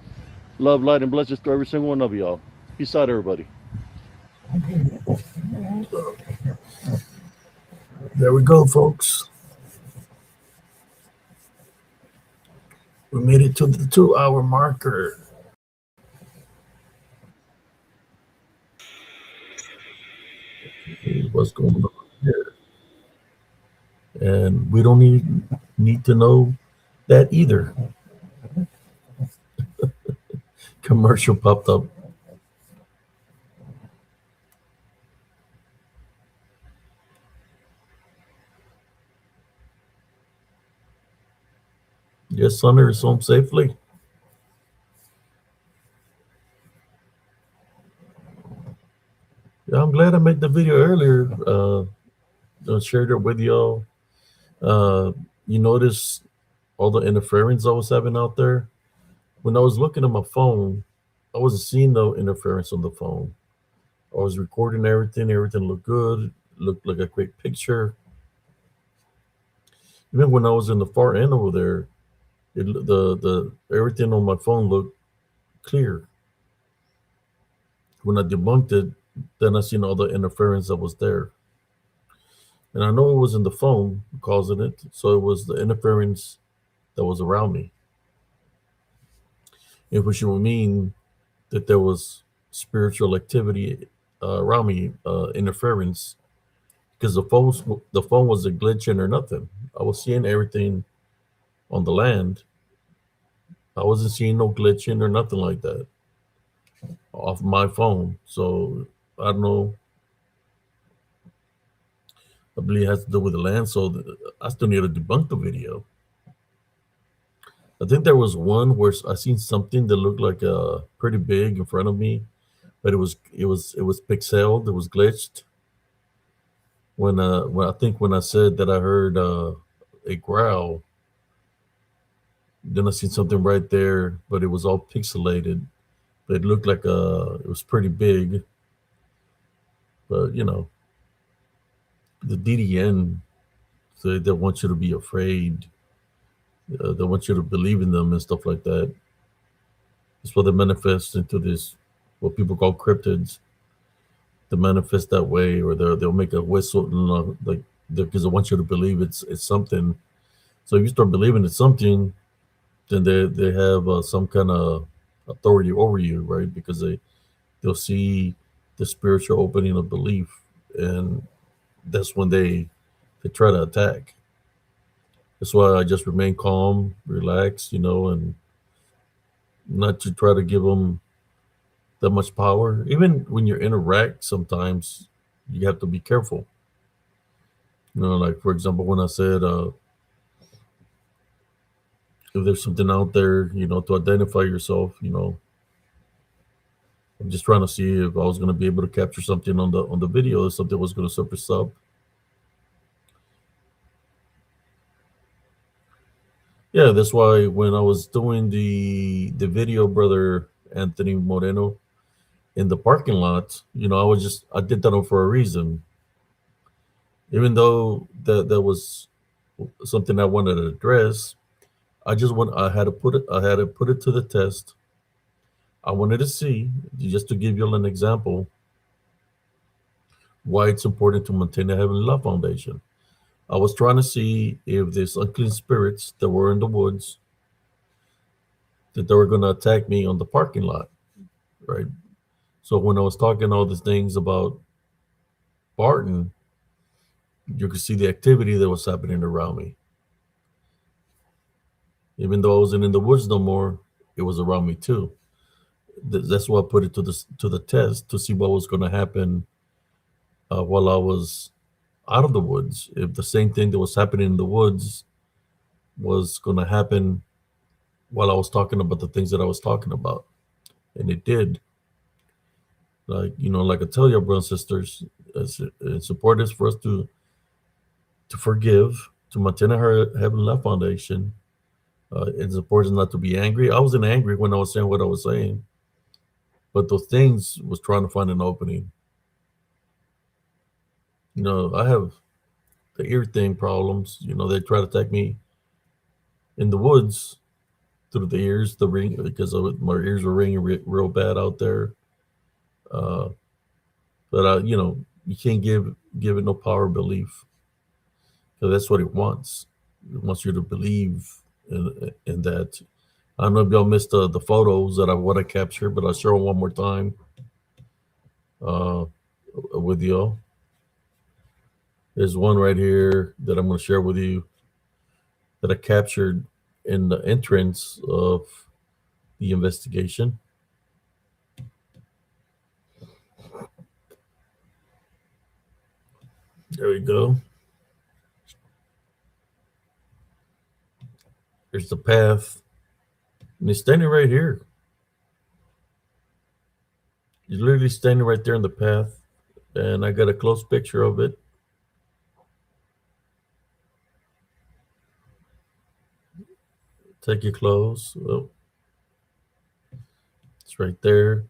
Love, light, and blessings to every single one of y'all. Peace out, everybody. There we go, folks. We made it to the 2 hour marker. What's going on here? And we don't need to know that either. Commercial popped up. Yes, Hunter is home safely. Yeah, I'm glad I made the video earlier. I shared it with y'all. You notice all the interference I was having out there? When I was looking at my phone, I wasn't seeing no interference on the phone. I was recording everything. Everything looked good. Looked like a great picture. Even when I was in the far end over there, the everything on my phone looked clear. When I debunked it, then I seen all the interference that was there. And I know it wasn't the phone causing it, so it was the interference that was around me. And which would mean that there was spiritual activity around me, interference, because the phone wasn't glitching or nothing. I was seeing everything on the land. I wasn't seeing no glitching or nothing like that off my phone. So I don't know. I believe it has to do with the land. So I still need to debunk the video. I think there was one where I seen something that looked like pretty big in front of me, but it was pixeled. It was glitched. When I think when I said that I heard a growl, then I seen something right there, but it was all pixelated. But it looked like it was pretty big. But the DDN, they want you to be afraid. They want you to believe in them and stuff like that. That's why they manifest into this, what people call cryptids. They manifest that way, or they'll make a whistle, like because they want you to believe it's something. So if you start believing it's something, then they have some kind of authority over you, right? Because they'll see the spiritual opening of belief, and that's when they try to attack. That's why I just remain calm, relax, and not to try to give them that much power. Even when you interact, sometimes you have to be careful. Like for example, when I said if there's something out there, to identify yourself, I'm just trying to see if I was going to be able to capture something on the video, if something was going to surface up. Yeah, that's why when I was doing the video, brother Anthony Moreno, in the parking lot, I did that for a reason. Even though that was something I wanted to address, I had to put it to the test. I wanted to see, just to give you an example, why it's important to maintain a Heavenly Love Foundation. I was trying to see if these unclean spirits that were in the woods, that they were going to attack me on the parking lot, right? So when I was talking all these things about Barton, you could see the activity that was happening around me. Even though I wasn't in the woods no more, it was around me too. That's why I put it to the test, to see what was going to happen while I was out of the woods. If the same thing that was happening in the woods was going to happen while I was talking about the things that I was talking about, and it did. Like I tell you, brothers and sisters, it's important for us to forgive, to maintain our Heavenly Love Foundation. It's important not to be angry. I wasn't angry when I was saying what I was saying, but those things was trying to find an opening. I have the ear thing problems. They try to attack me in the woods through the ears, the ring, because my ears were ringing real bad out there. But you can't give it no power of belief, because that's what it wants. It wants you to believe in that. I don't know if y'all missed the photos that I want to capture, but I'll show them one more time with y'all. There's one right here that I'm going to share with you that I captured in the entrance of the investigation. There we go. Here's the path. And he's standing right here. He's literally standing right there in the path. And I got a close picture of it. Take it close. Oh. It's right there.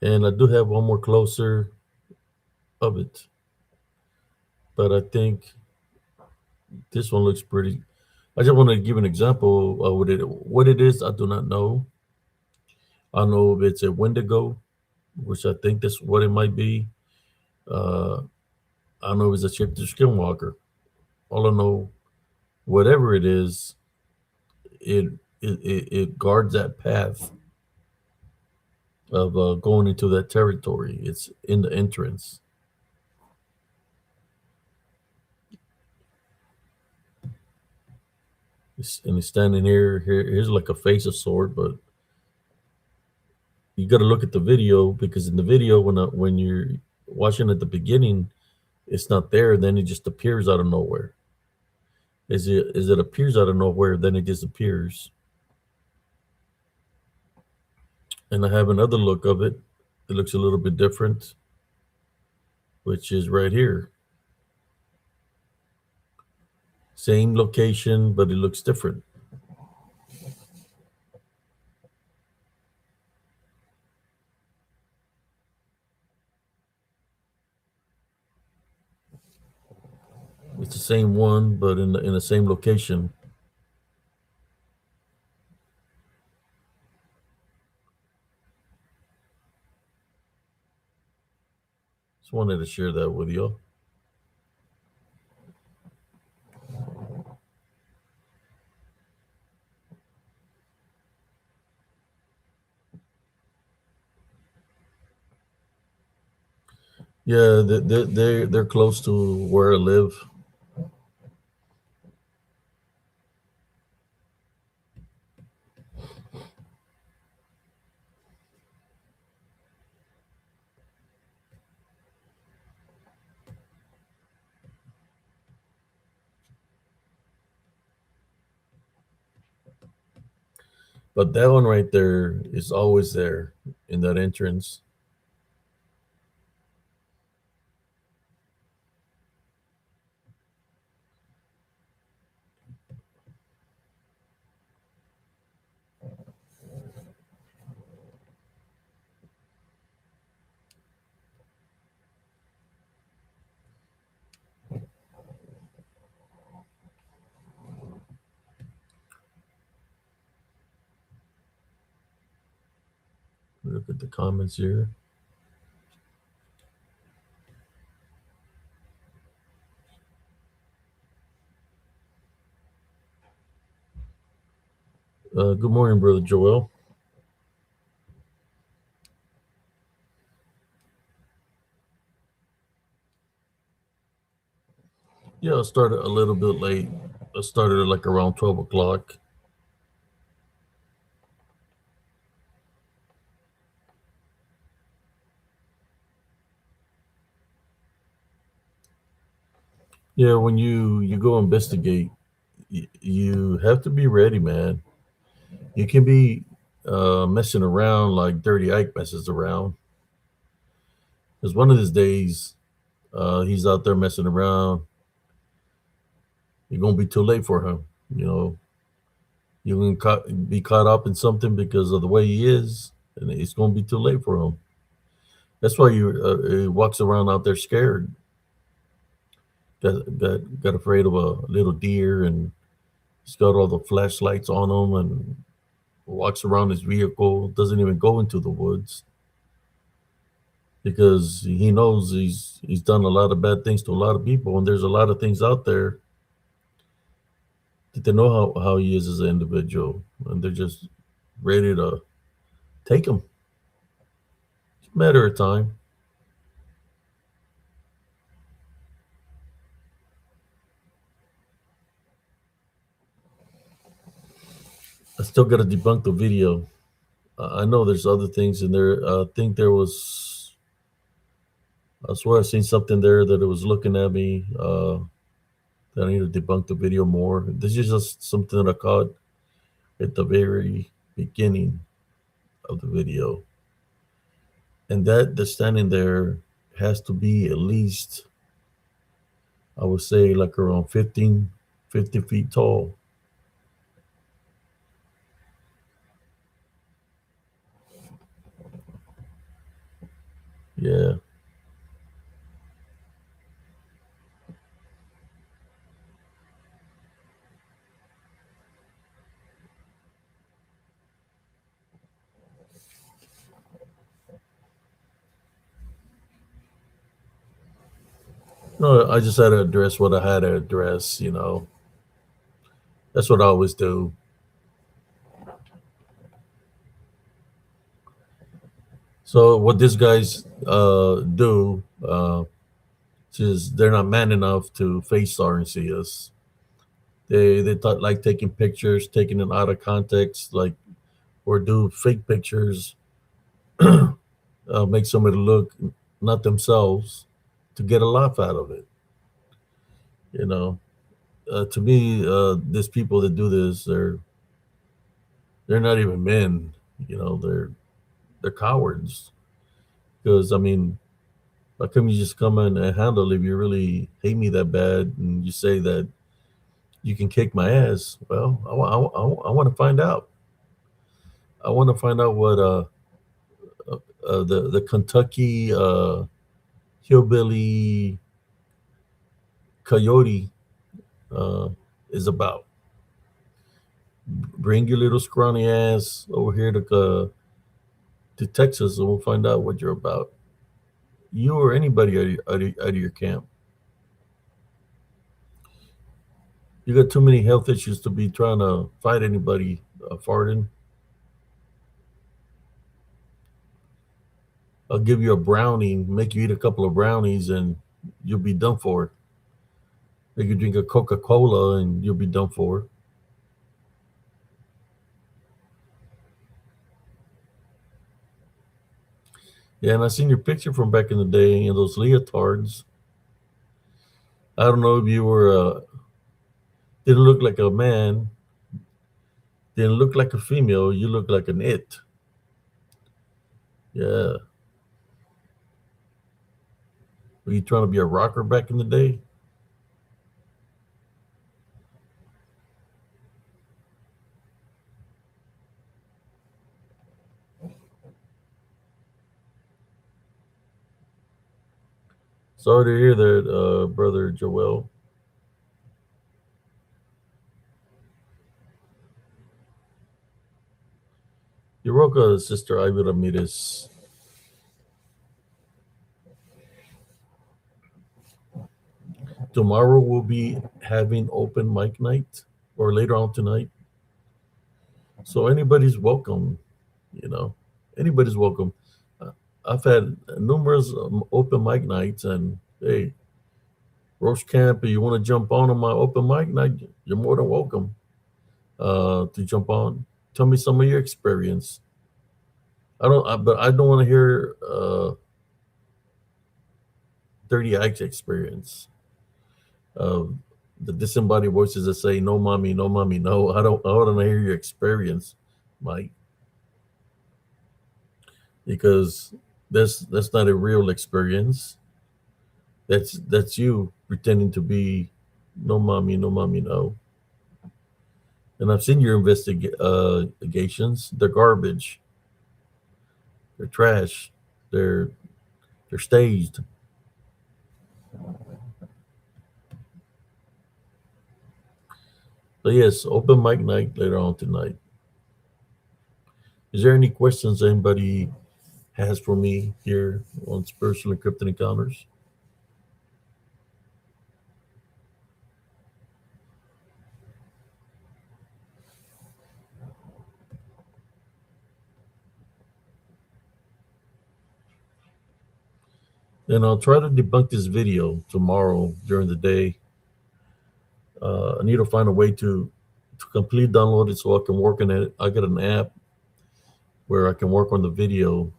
And I do have one more closer of it. But I think this one looks pretty. I just want to give an example of what it is. I do not know. I don't know if it's a Wendigo, which I think that's what it might be. I don't know if it's a ship to Skinwalker. All I know, whatever it is, it guards that path of going into that territory. It's in the entrance. And he's standing here. Here's like a face of sword, but you got to look at the video because in the video, when you're watching at the beginning, it's not there. Then it just appears out of nowhere. As it appears out of nowhere, then it disappears. And I have another look of it. It looks a little bit different, which is right here. Same location, but it looks different. It's the same one, but in the same location. Just wanted to share that with y'all. Yeah, they're close to where I live. But that one right there is always there in that entrance. Look at the comments here. Good morning, brother Joel. Yeah, I started a little bit late. I started at like around 12 o'clock. Yeah, when you go investigate, you have to be ready, man. You can be messing around like Dirty Ike messes around. Because one of these days, he's out there messing around. You're gonna be too late for him. You know, you can be caught up in something because of the way he is, and it's gonna be too late for him. That's why he walks around out there scared. Got afraid of a little deer, and he's got all the flashlights on him, and walks around his vehicle. Doesn't even go into the woods because he knows he's done a lot of bad things to a lot of people, and there's a lot of things out there that they know how he is as an individual, and they're just ready to take him. It's a matter of time. I still got to debunk the video. I know there's other things in there. I think there was. I swear I seen something there that it was looking at me. That I need to debunk the video more. This is just something that I caught at the very beginning of the video, and that the standing there has to be at least, I would say, like around 50 feet tall. Yeah. No, I just had to address what I had to address. That's what I always do. So what these guys do is they're not man enough to face RNC us. They thought like taking pictures, taking it out of context, like or do fake pictures, make somebody look not themselves to get a laugh out of it. You know, to me, these people that do this, they're not even men. They're cowards. Because I mean, how come you just come in and handle if you really hate me that bad and you say that you can kick my ass? Well, I want to find out. I want to find out what the Kentucky hillbilly coyote uh, is about. Bring your little scrawny ass over here to Texas, and we'll find out what you're about. You or anybody out of your camp. You got too many health issues to be trying to fight anybody farting. I'll give you a brownie, make you eat a couple of brownies, and you'll be done for. Make you drink a Coca-Cola, and you'll be done for. Yeah, and I seen your picture from back in the day in those leotards. I don't know if you were didn't look like a man, didn't look like a female. You look like an it. Yeah. Were you trying to be a rocker back in the day? Sorry to hear that, brother Joel. You're welcome, Sister Ivy Ramirez. Tomorrow we'll be having open mic night, or later on tonight. So anybody's welcome. You know, anybody's welcome. Uh, I've had numerous open mic nights, and hey, Roach Camp, if you want to jump on my open mic night, you're more than welcome to jump on. Tell me some of your experience. But I don't want to hear Dirty Ike's experience. The disembodied voices that say no mommy, no mommy, no. I want to hear your experience, Mike. Because that's not a real experience. That's you pretending to be no mommy, no mommy, no. And I've seen your investigations. They're garbage. They're trash. They're staged. So yes, open mic night later on tonight. Is there any questions anybody has for me here on Spiritual Encrypted Encounters? And I'll try to debunk this video tomorrow during the day. I need to find a way to completely download it so I can work on it. I got an app where I can work on the video.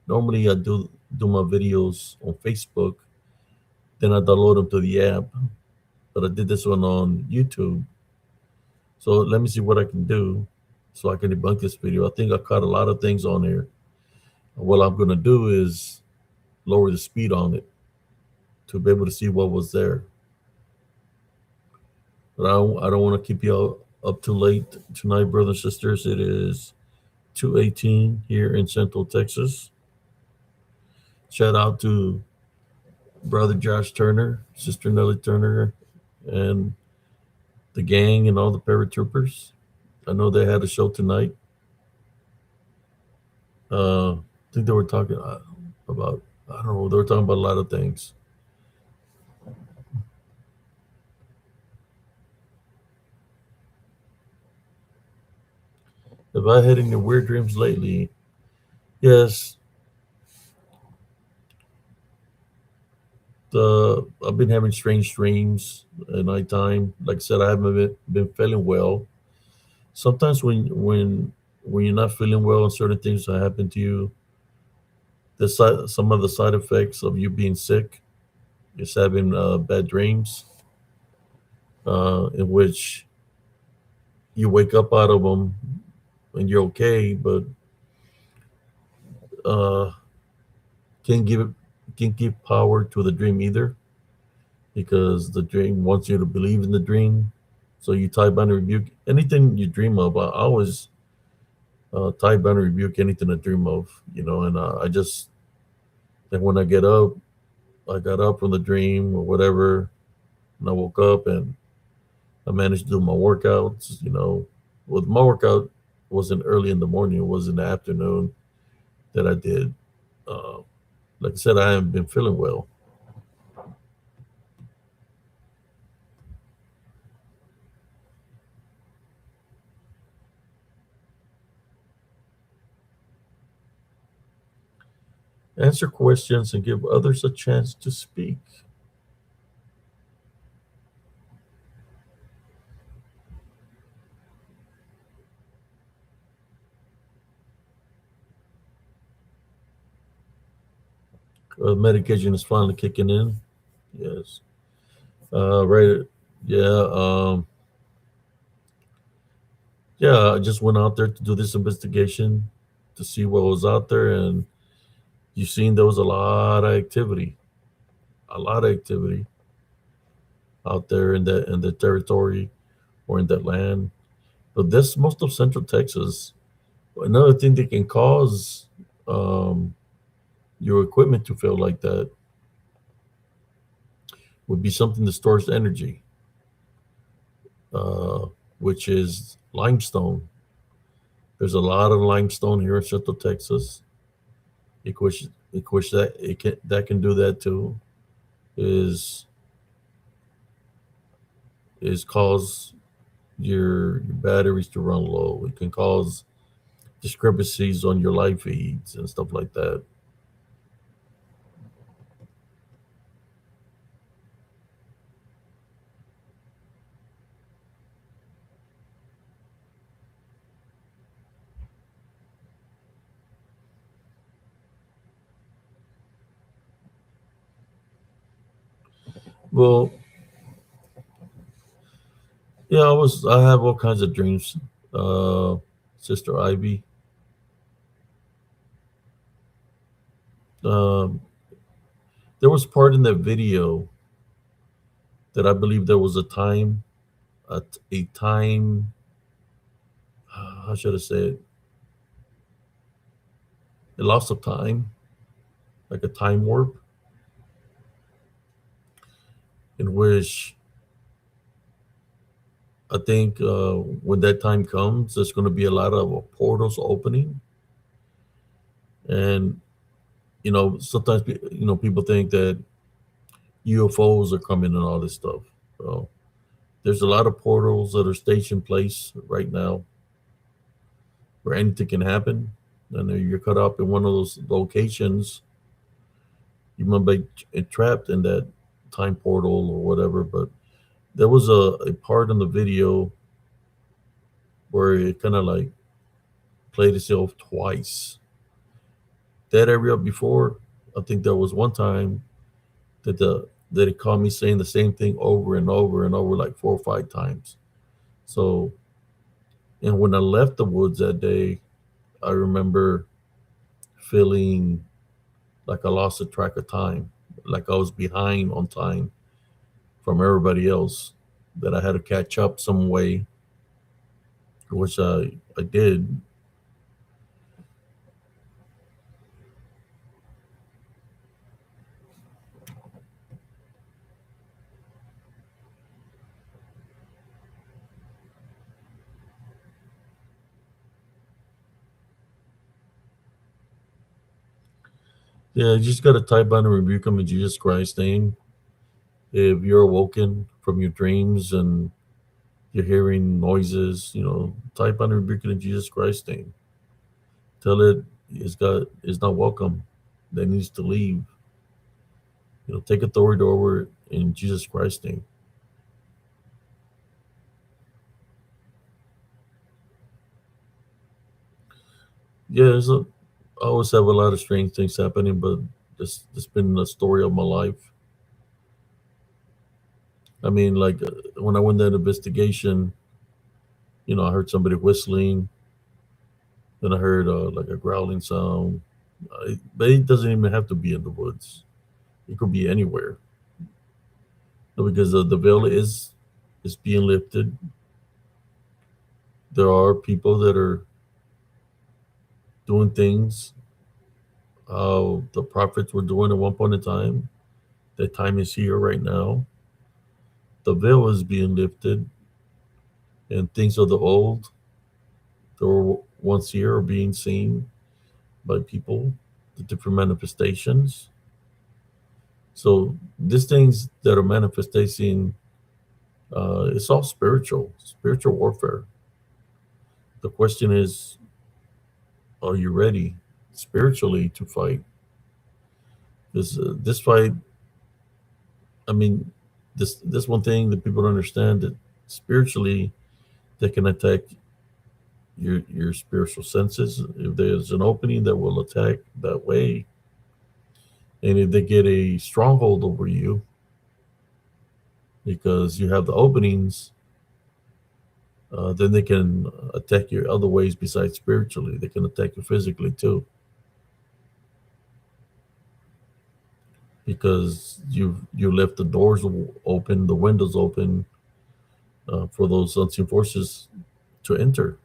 Normally, I do my videos on Facebook, then I download them to the app. But I did this one on YouTube. So let me see what I can do so I can debunk this video. I think I caught a lot of things on there. What I'm going to do is lower the speed on it to be able to see what was there. But I don't want to keep you up too late tonight, brothers and sisters. It is 2:18 here in Central Texas. Shout out to Brother Josh Turner, Sister Nellie Turner, and the gang and all the paratroopers. I know they had a show tonight. I think they were talking about, I don't know, they were talking about a lot of things. Have I had any weird dreams lately? Yes. I've been having strange dreams at nighttime. Like I said, I haven't been feeling well. Sometimes when you're not feeling well and certain things that happen to you, some of the side effects of you being sick is having bad dreams, in which you wake up out of them and you're okay, but uh, can't give it can't give power to the dream either, because the dream wants you to believe in the dream. So you tie bind and rebuke anything you dream of. I always tie bind and rebuke anything I dream of, and I just, like, when I got up from the dream or whatever, and I woke up and I managed to do my workouts. Well, my workout wasn't early in the morning; it was in the afternoon that I did. Uh, like I said, I haven't been feeling well. Answer questions and give others a chance to speak. Medication is finally kicking in. Yes. Right. Yeah. Yeah. I just went out there to do this investigation to see what was out there, and you've seen there was a lot of activity out there in the territory or in that land. But this most of Central Texas. Another thing that can cause um, your equipment to feel like that would be something that stores energy, uh, which is limestone. There's a lot of limestone here in Central Texas. Which that can do that too. Is cause your batteries to run low. It can cause discrepancies on your live feeds and stuff like that. Well, yeah, I have all kinds of dreams. Uh, Sister Ivy. Um, there was part in that video that I believe there was a time. How should I say it? A loss of time, like a time warp, in which I think when that time comes, there's going to be a lot of portals opening, and sometimes people think that UFOs are coming and all this stuff. So there's a lot of portals that are stationed place right now where anything can happen, and if you're caught up in one of those locations, you might be trapped in that time portal or whatever. But there was a part in the video where it kind of like played itself twice. That area before, I think there was one time that it caught me saying the same thing over and over and over, like 4 or 5 times. So, and when I left the woods that day, I remember feeling like I lost a track of time, like I was behind on time from everybody else, that I had to catch up some way, which I did. Yeah, you just got to type on and rebuke them in Jesus Christ's name. If you're awoken from your dreams and you're hearing noises, type on and rebuke it in Jesus Christ's name. Tell it is not welcome. That needs to leave. Take authority over it in Jesus Christ's name. Yeah, I always have a lot of strange things happening, but this been the story of my life. I mean, like when I went that investigation, I heard somebody whistling. Then I heard like a growling sound. But it doesn't even have to be in the woods. It could be anywhere. Because the veil is being lifted. There are people that are doing things how the prophets were doing at one point in time. That time is here right now. The veil is being lifted, and things of the old that were once here are being seen by people, the different manifestations. So these things that are manifesting, it's all spiritual warfare. The question is, are you ready spiritually to fight? This fight, I mean, this one thing that people don't understand, that spiritually they can attack your spiritual senses. If there's an opening, that will attack that way. And if they get a stronghold over you, because you have the openings, then they can attack you other ways besides spiritually. They can attack you physically too, because you left the doors open, the windows open, for those unseen forces to enter.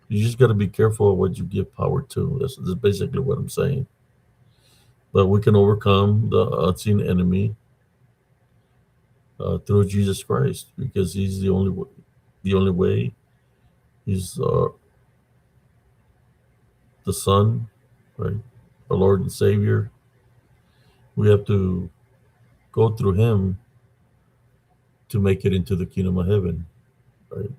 You just got to be careful of what you give power to. That's basically what I'm saying. But we can overcome the unseen enemy through Jesus Christ, because He's the only way. He's the Son, right? Our Lord and Savior. We have to go through Him to make it into the kingdom of heaven, right?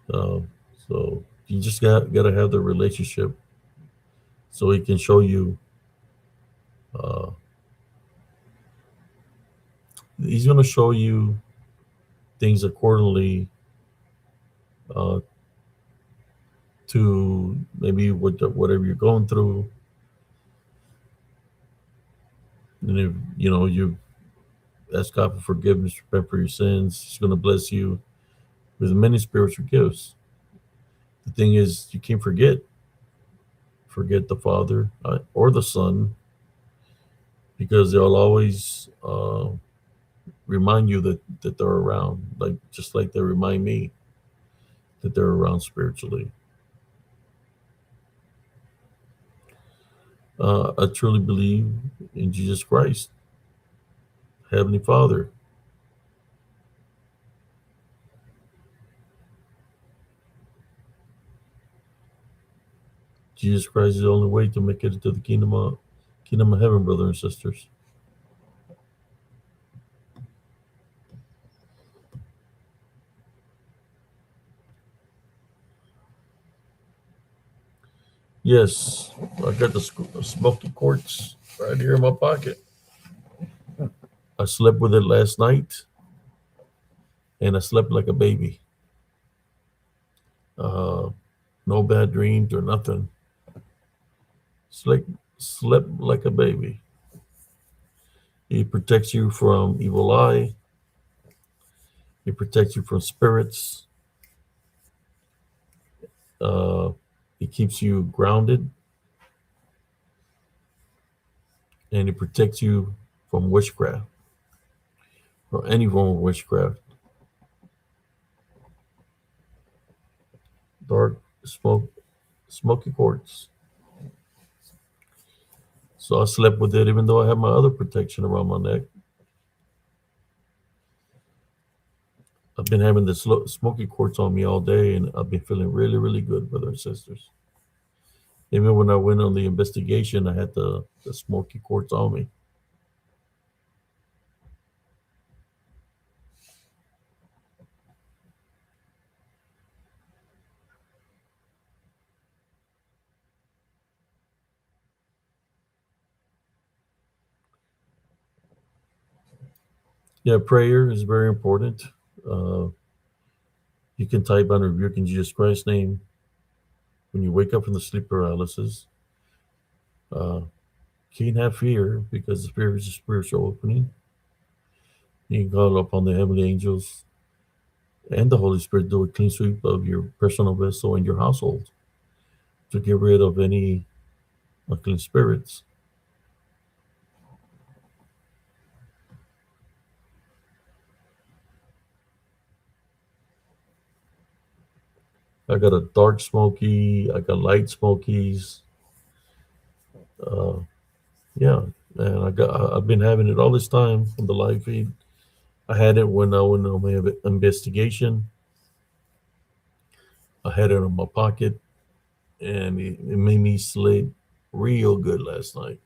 Uh, so you just got to have the relationship, so He can show you. Uh, he's going to show you things accordingly to maybe whatever you're going through. And if you ask God for forgiveness, repent for your sins, He's going to bless you with many spiritual gifts. The thing is, you can't forget the Father or the Son, because they'll always remind you that they're around, just like they remind me that they're around spiritually. I truly believe in Jesus Christ, Heavenly Father. Jesus Christ is the only way to make it into the kingdom of heaven, brothers and sisters. Yes, I got the smoky quartz right here in my pocket. I slept with it last night, and I slept like a baby. No bad dreams or nothing. Slept like a baby. It protects you from evil eye. It protects you from spirits. It keeps you grounded, and it protects you from witchcraft, or any form of witchcraft. Dark smoky quartz. So I slept with it, even though I have my other protection around my neck. I've been having this smoky quartz on me all day, and I've been feeling really, really good, brothers and sisters. Even when I went on the investigation, I had the smoky quartz on me. Yeah, prayer is very important. Uh, you can type on rebuke in Jesus Christ's name when you wake up from the sleep paralysis. Uh, can't have fear because the fear is a spiritual opening. You can call upon the heavenly angels and the Holy Spirit to do a clean sweep of your personal vessel and your household to get rid of any unclean spirits. I got a dark smoky, I got light smokies. Uh, yeah, and I've been having it all this time on the live feed. I had it when I went on my investigation. I had it in my pocket, and it made me sleep real good last night.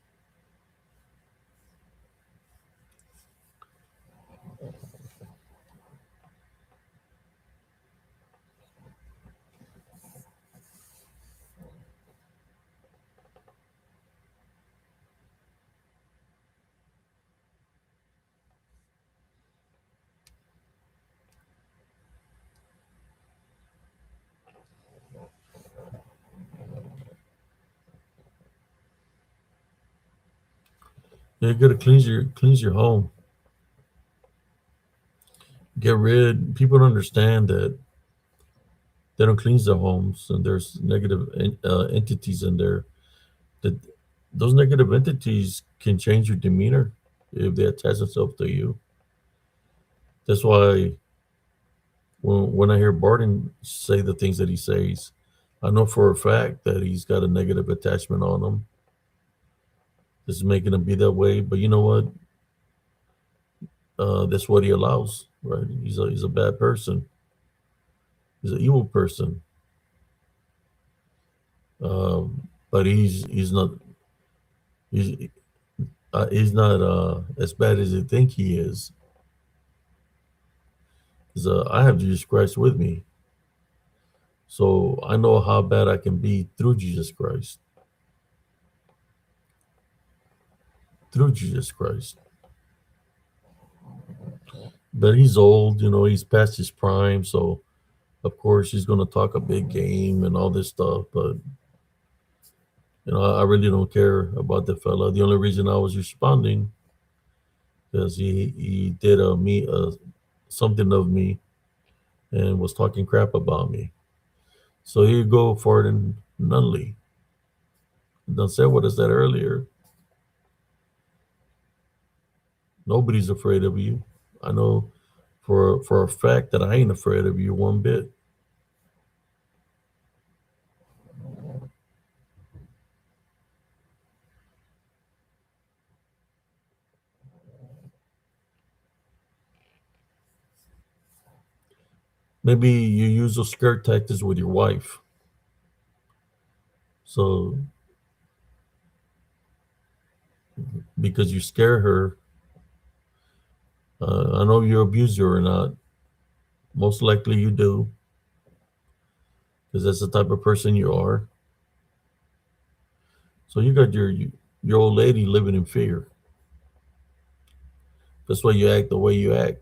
You got to cleanse your home. Get rid. People don't understand that they don't cleanse their homes, and there's negative entities in there. That those negative entities can change your demeanor if they attach themselves to you. That's why when I hear Barton say the things that he says, I know for a fact that he's got a negative attachment on him. This is making him be that way. But you know what? That's what he allows, right? He's a bad person. He's an evil person. But he's he's not as bad as you think he is. 'Cause, I have Jesus Christ with me, so I know how bad I can be through Jesus Christ. Through Jesus Christ. But he's old, he's past his prime, so of course he's gonna talk a big game and all this stuff. But I really don't care about the fella. The only reason I was responding because he did me something of me and was talking crap about me. So here you go, Farden Nunley. Done said what I said earlier. Nobody's afraid of you. I know for a fact that I ain't afraid of you one bit. Maybe you use those scare tactics with your wife. So because you scare her, I know you abuse her or not. Most likely you do, because that's the type of person you are. So you got your old lady living in fear. That's why you act the way you act.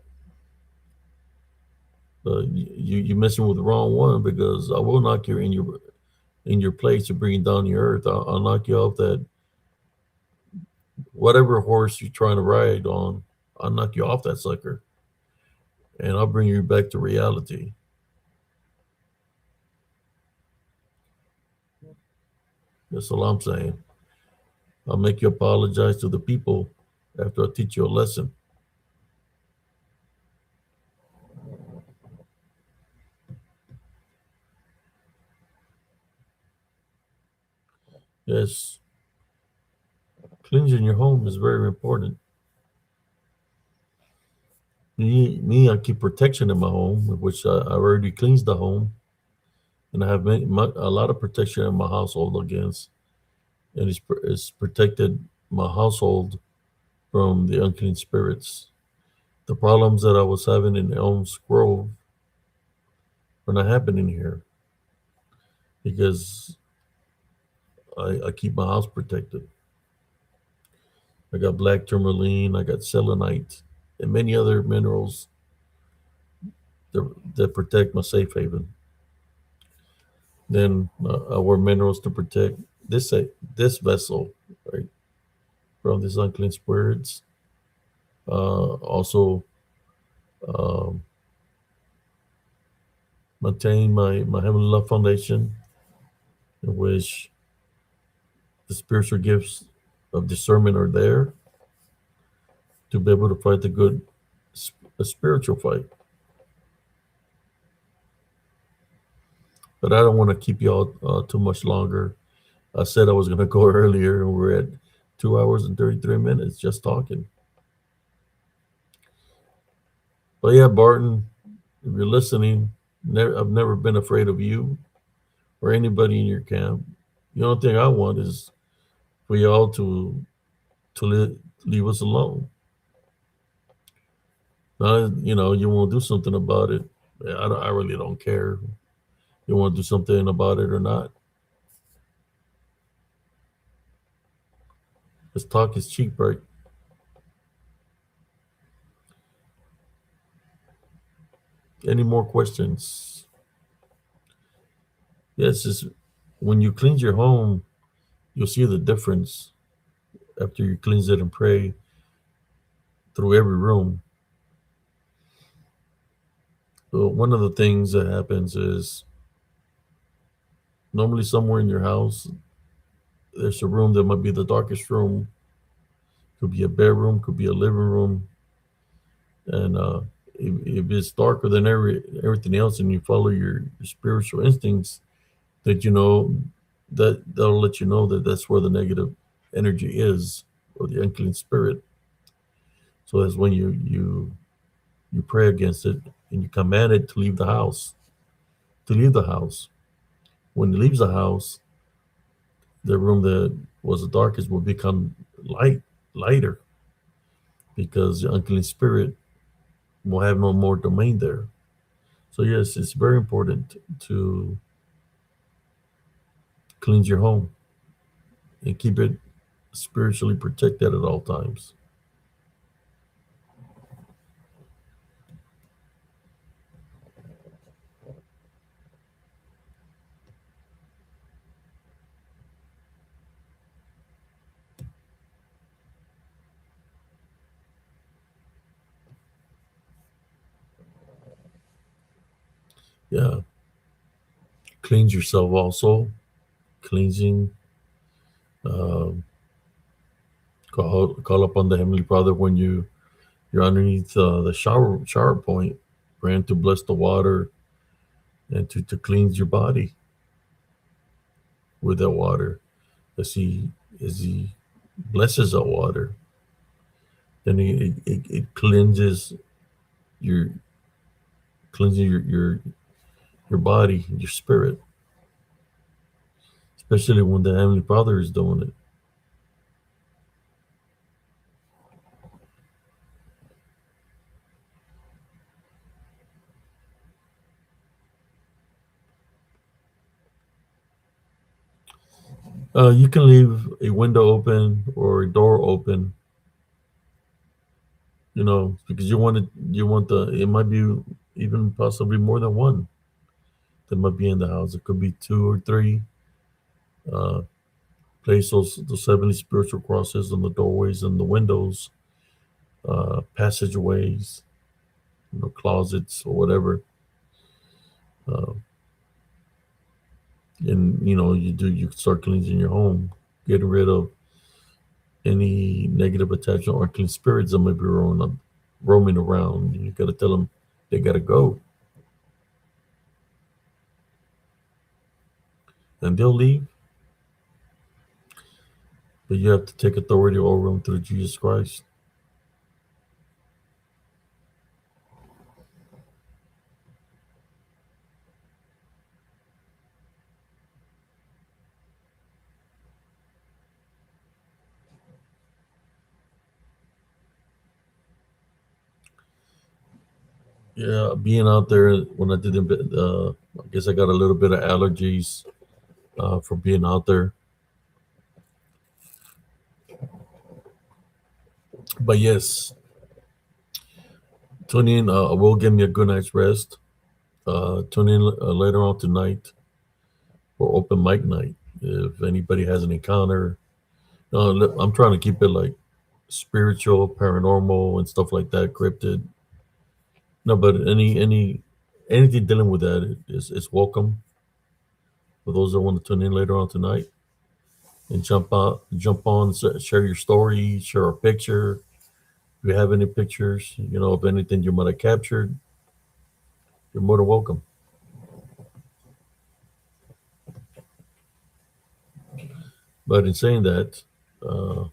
You're messing with the wrong one, because I will knock you in your place to bring you down to earth. I'll knock you off that whatever horse you're trying to ride on. I'll knock you off that sucker, and I'll bring you back to reality. That's all I'm saying. I'll make you apologize to the people after I teach you a lesson. Yes, cleansing your home is very important. Me, I keep protection in my home, which I already cleansed the home. and I have a lot of protection in my household against, and it's protected my household from the unclean spirits. The problems that I was having in Elms Grove are not happening here because I keep my house protected. I got black tourmaline, I got selenite, and many other minerals that protect my safe haven. Then I wear minerals to protect this vessel, right, from these unclean spirits. Also, um, maintain my heavenly love foundation, in which the spiritual gifts of discernment are there to be able to fight the good, a spiritual fight. But I don't want to keep y'all too much longer. I said I was going to go earlier, and we're at 2 hours and 33 minutes just talking. But yeah, Barton, if you're listening, I've never been afraid of you or anybody in your camp. The only thing I want is for y'all to leave us alone. Now, you want to do something about it. I really don't care. You want to do something about it or not? This talk is cheap, right? Any more questions? Yes, it's when you cleanse your home, you'll see the difference after you cleanse it and pray through every room. So one of the things that happens is normally somewhere in your house, there's a room that might be the darkest room. Could be a bedroom, could be a living room, and if it's darker than everything else, and you follow your spiritual instincts, that that'll let you know that that's where the negative energy is, or the unclean spirit. So that's when you pray against it and you command it to leave the house. To leave the house. When it leaves the house, the room that was the darkest will become lighter, because the unclean spirit will have no more domain there. So yes, it's very important to cleanse your home and keep it spiritually protected at all times. Yeah, cleanse yourself also. Cleansing. Um, call upon the Heavenly Father when you're underneath the shower point. Grant to bless the water and to cleanse your body with that water. As he blesses that water, then it your cleansing your body, your spirit, especially when the Heavenly Father is doing it. You can leave a window open or a door open, because you want it might be even possibly more than one that might be in the house. It could be two or three. Uh, place those heavenly spiritual crosses on the doorways and the windows, passageways, closets or whatever. Uh, and you start cleansing your home, getting rid of any negative attachment or unclean spirits that might be roaming around. You got to tell them they got to go, and they'll leave. But you have to take authority over them through Jesus Christ. Yeah, being out there when I did I guess I got a little bit of allergies from being out there. But yes, tune in. Will give me a good night's rest. Tune in later on tonight for open mic night. If anybody has an encounter, I'm trying to keep it like spiritual, paranormal, and stuff like that, cryptid. No, but anything dealing with that is welcome for those that want to tune in later on tonight and jump on, share your story, share a picture. If you have any pictures, of anything you might have captured, you're more than welcome. But in saying that, uh,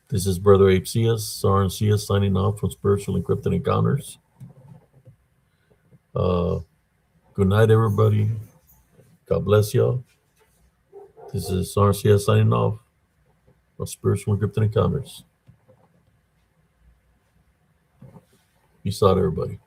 this is Brother Ape Cias, Saran Cias signing off from Spiritual Encrypted Encounters. Uh, good night, everybody. God bless y'all. This is Saran Cias signing off from Spiritual Encrypted Encounters. Peace out, everybody.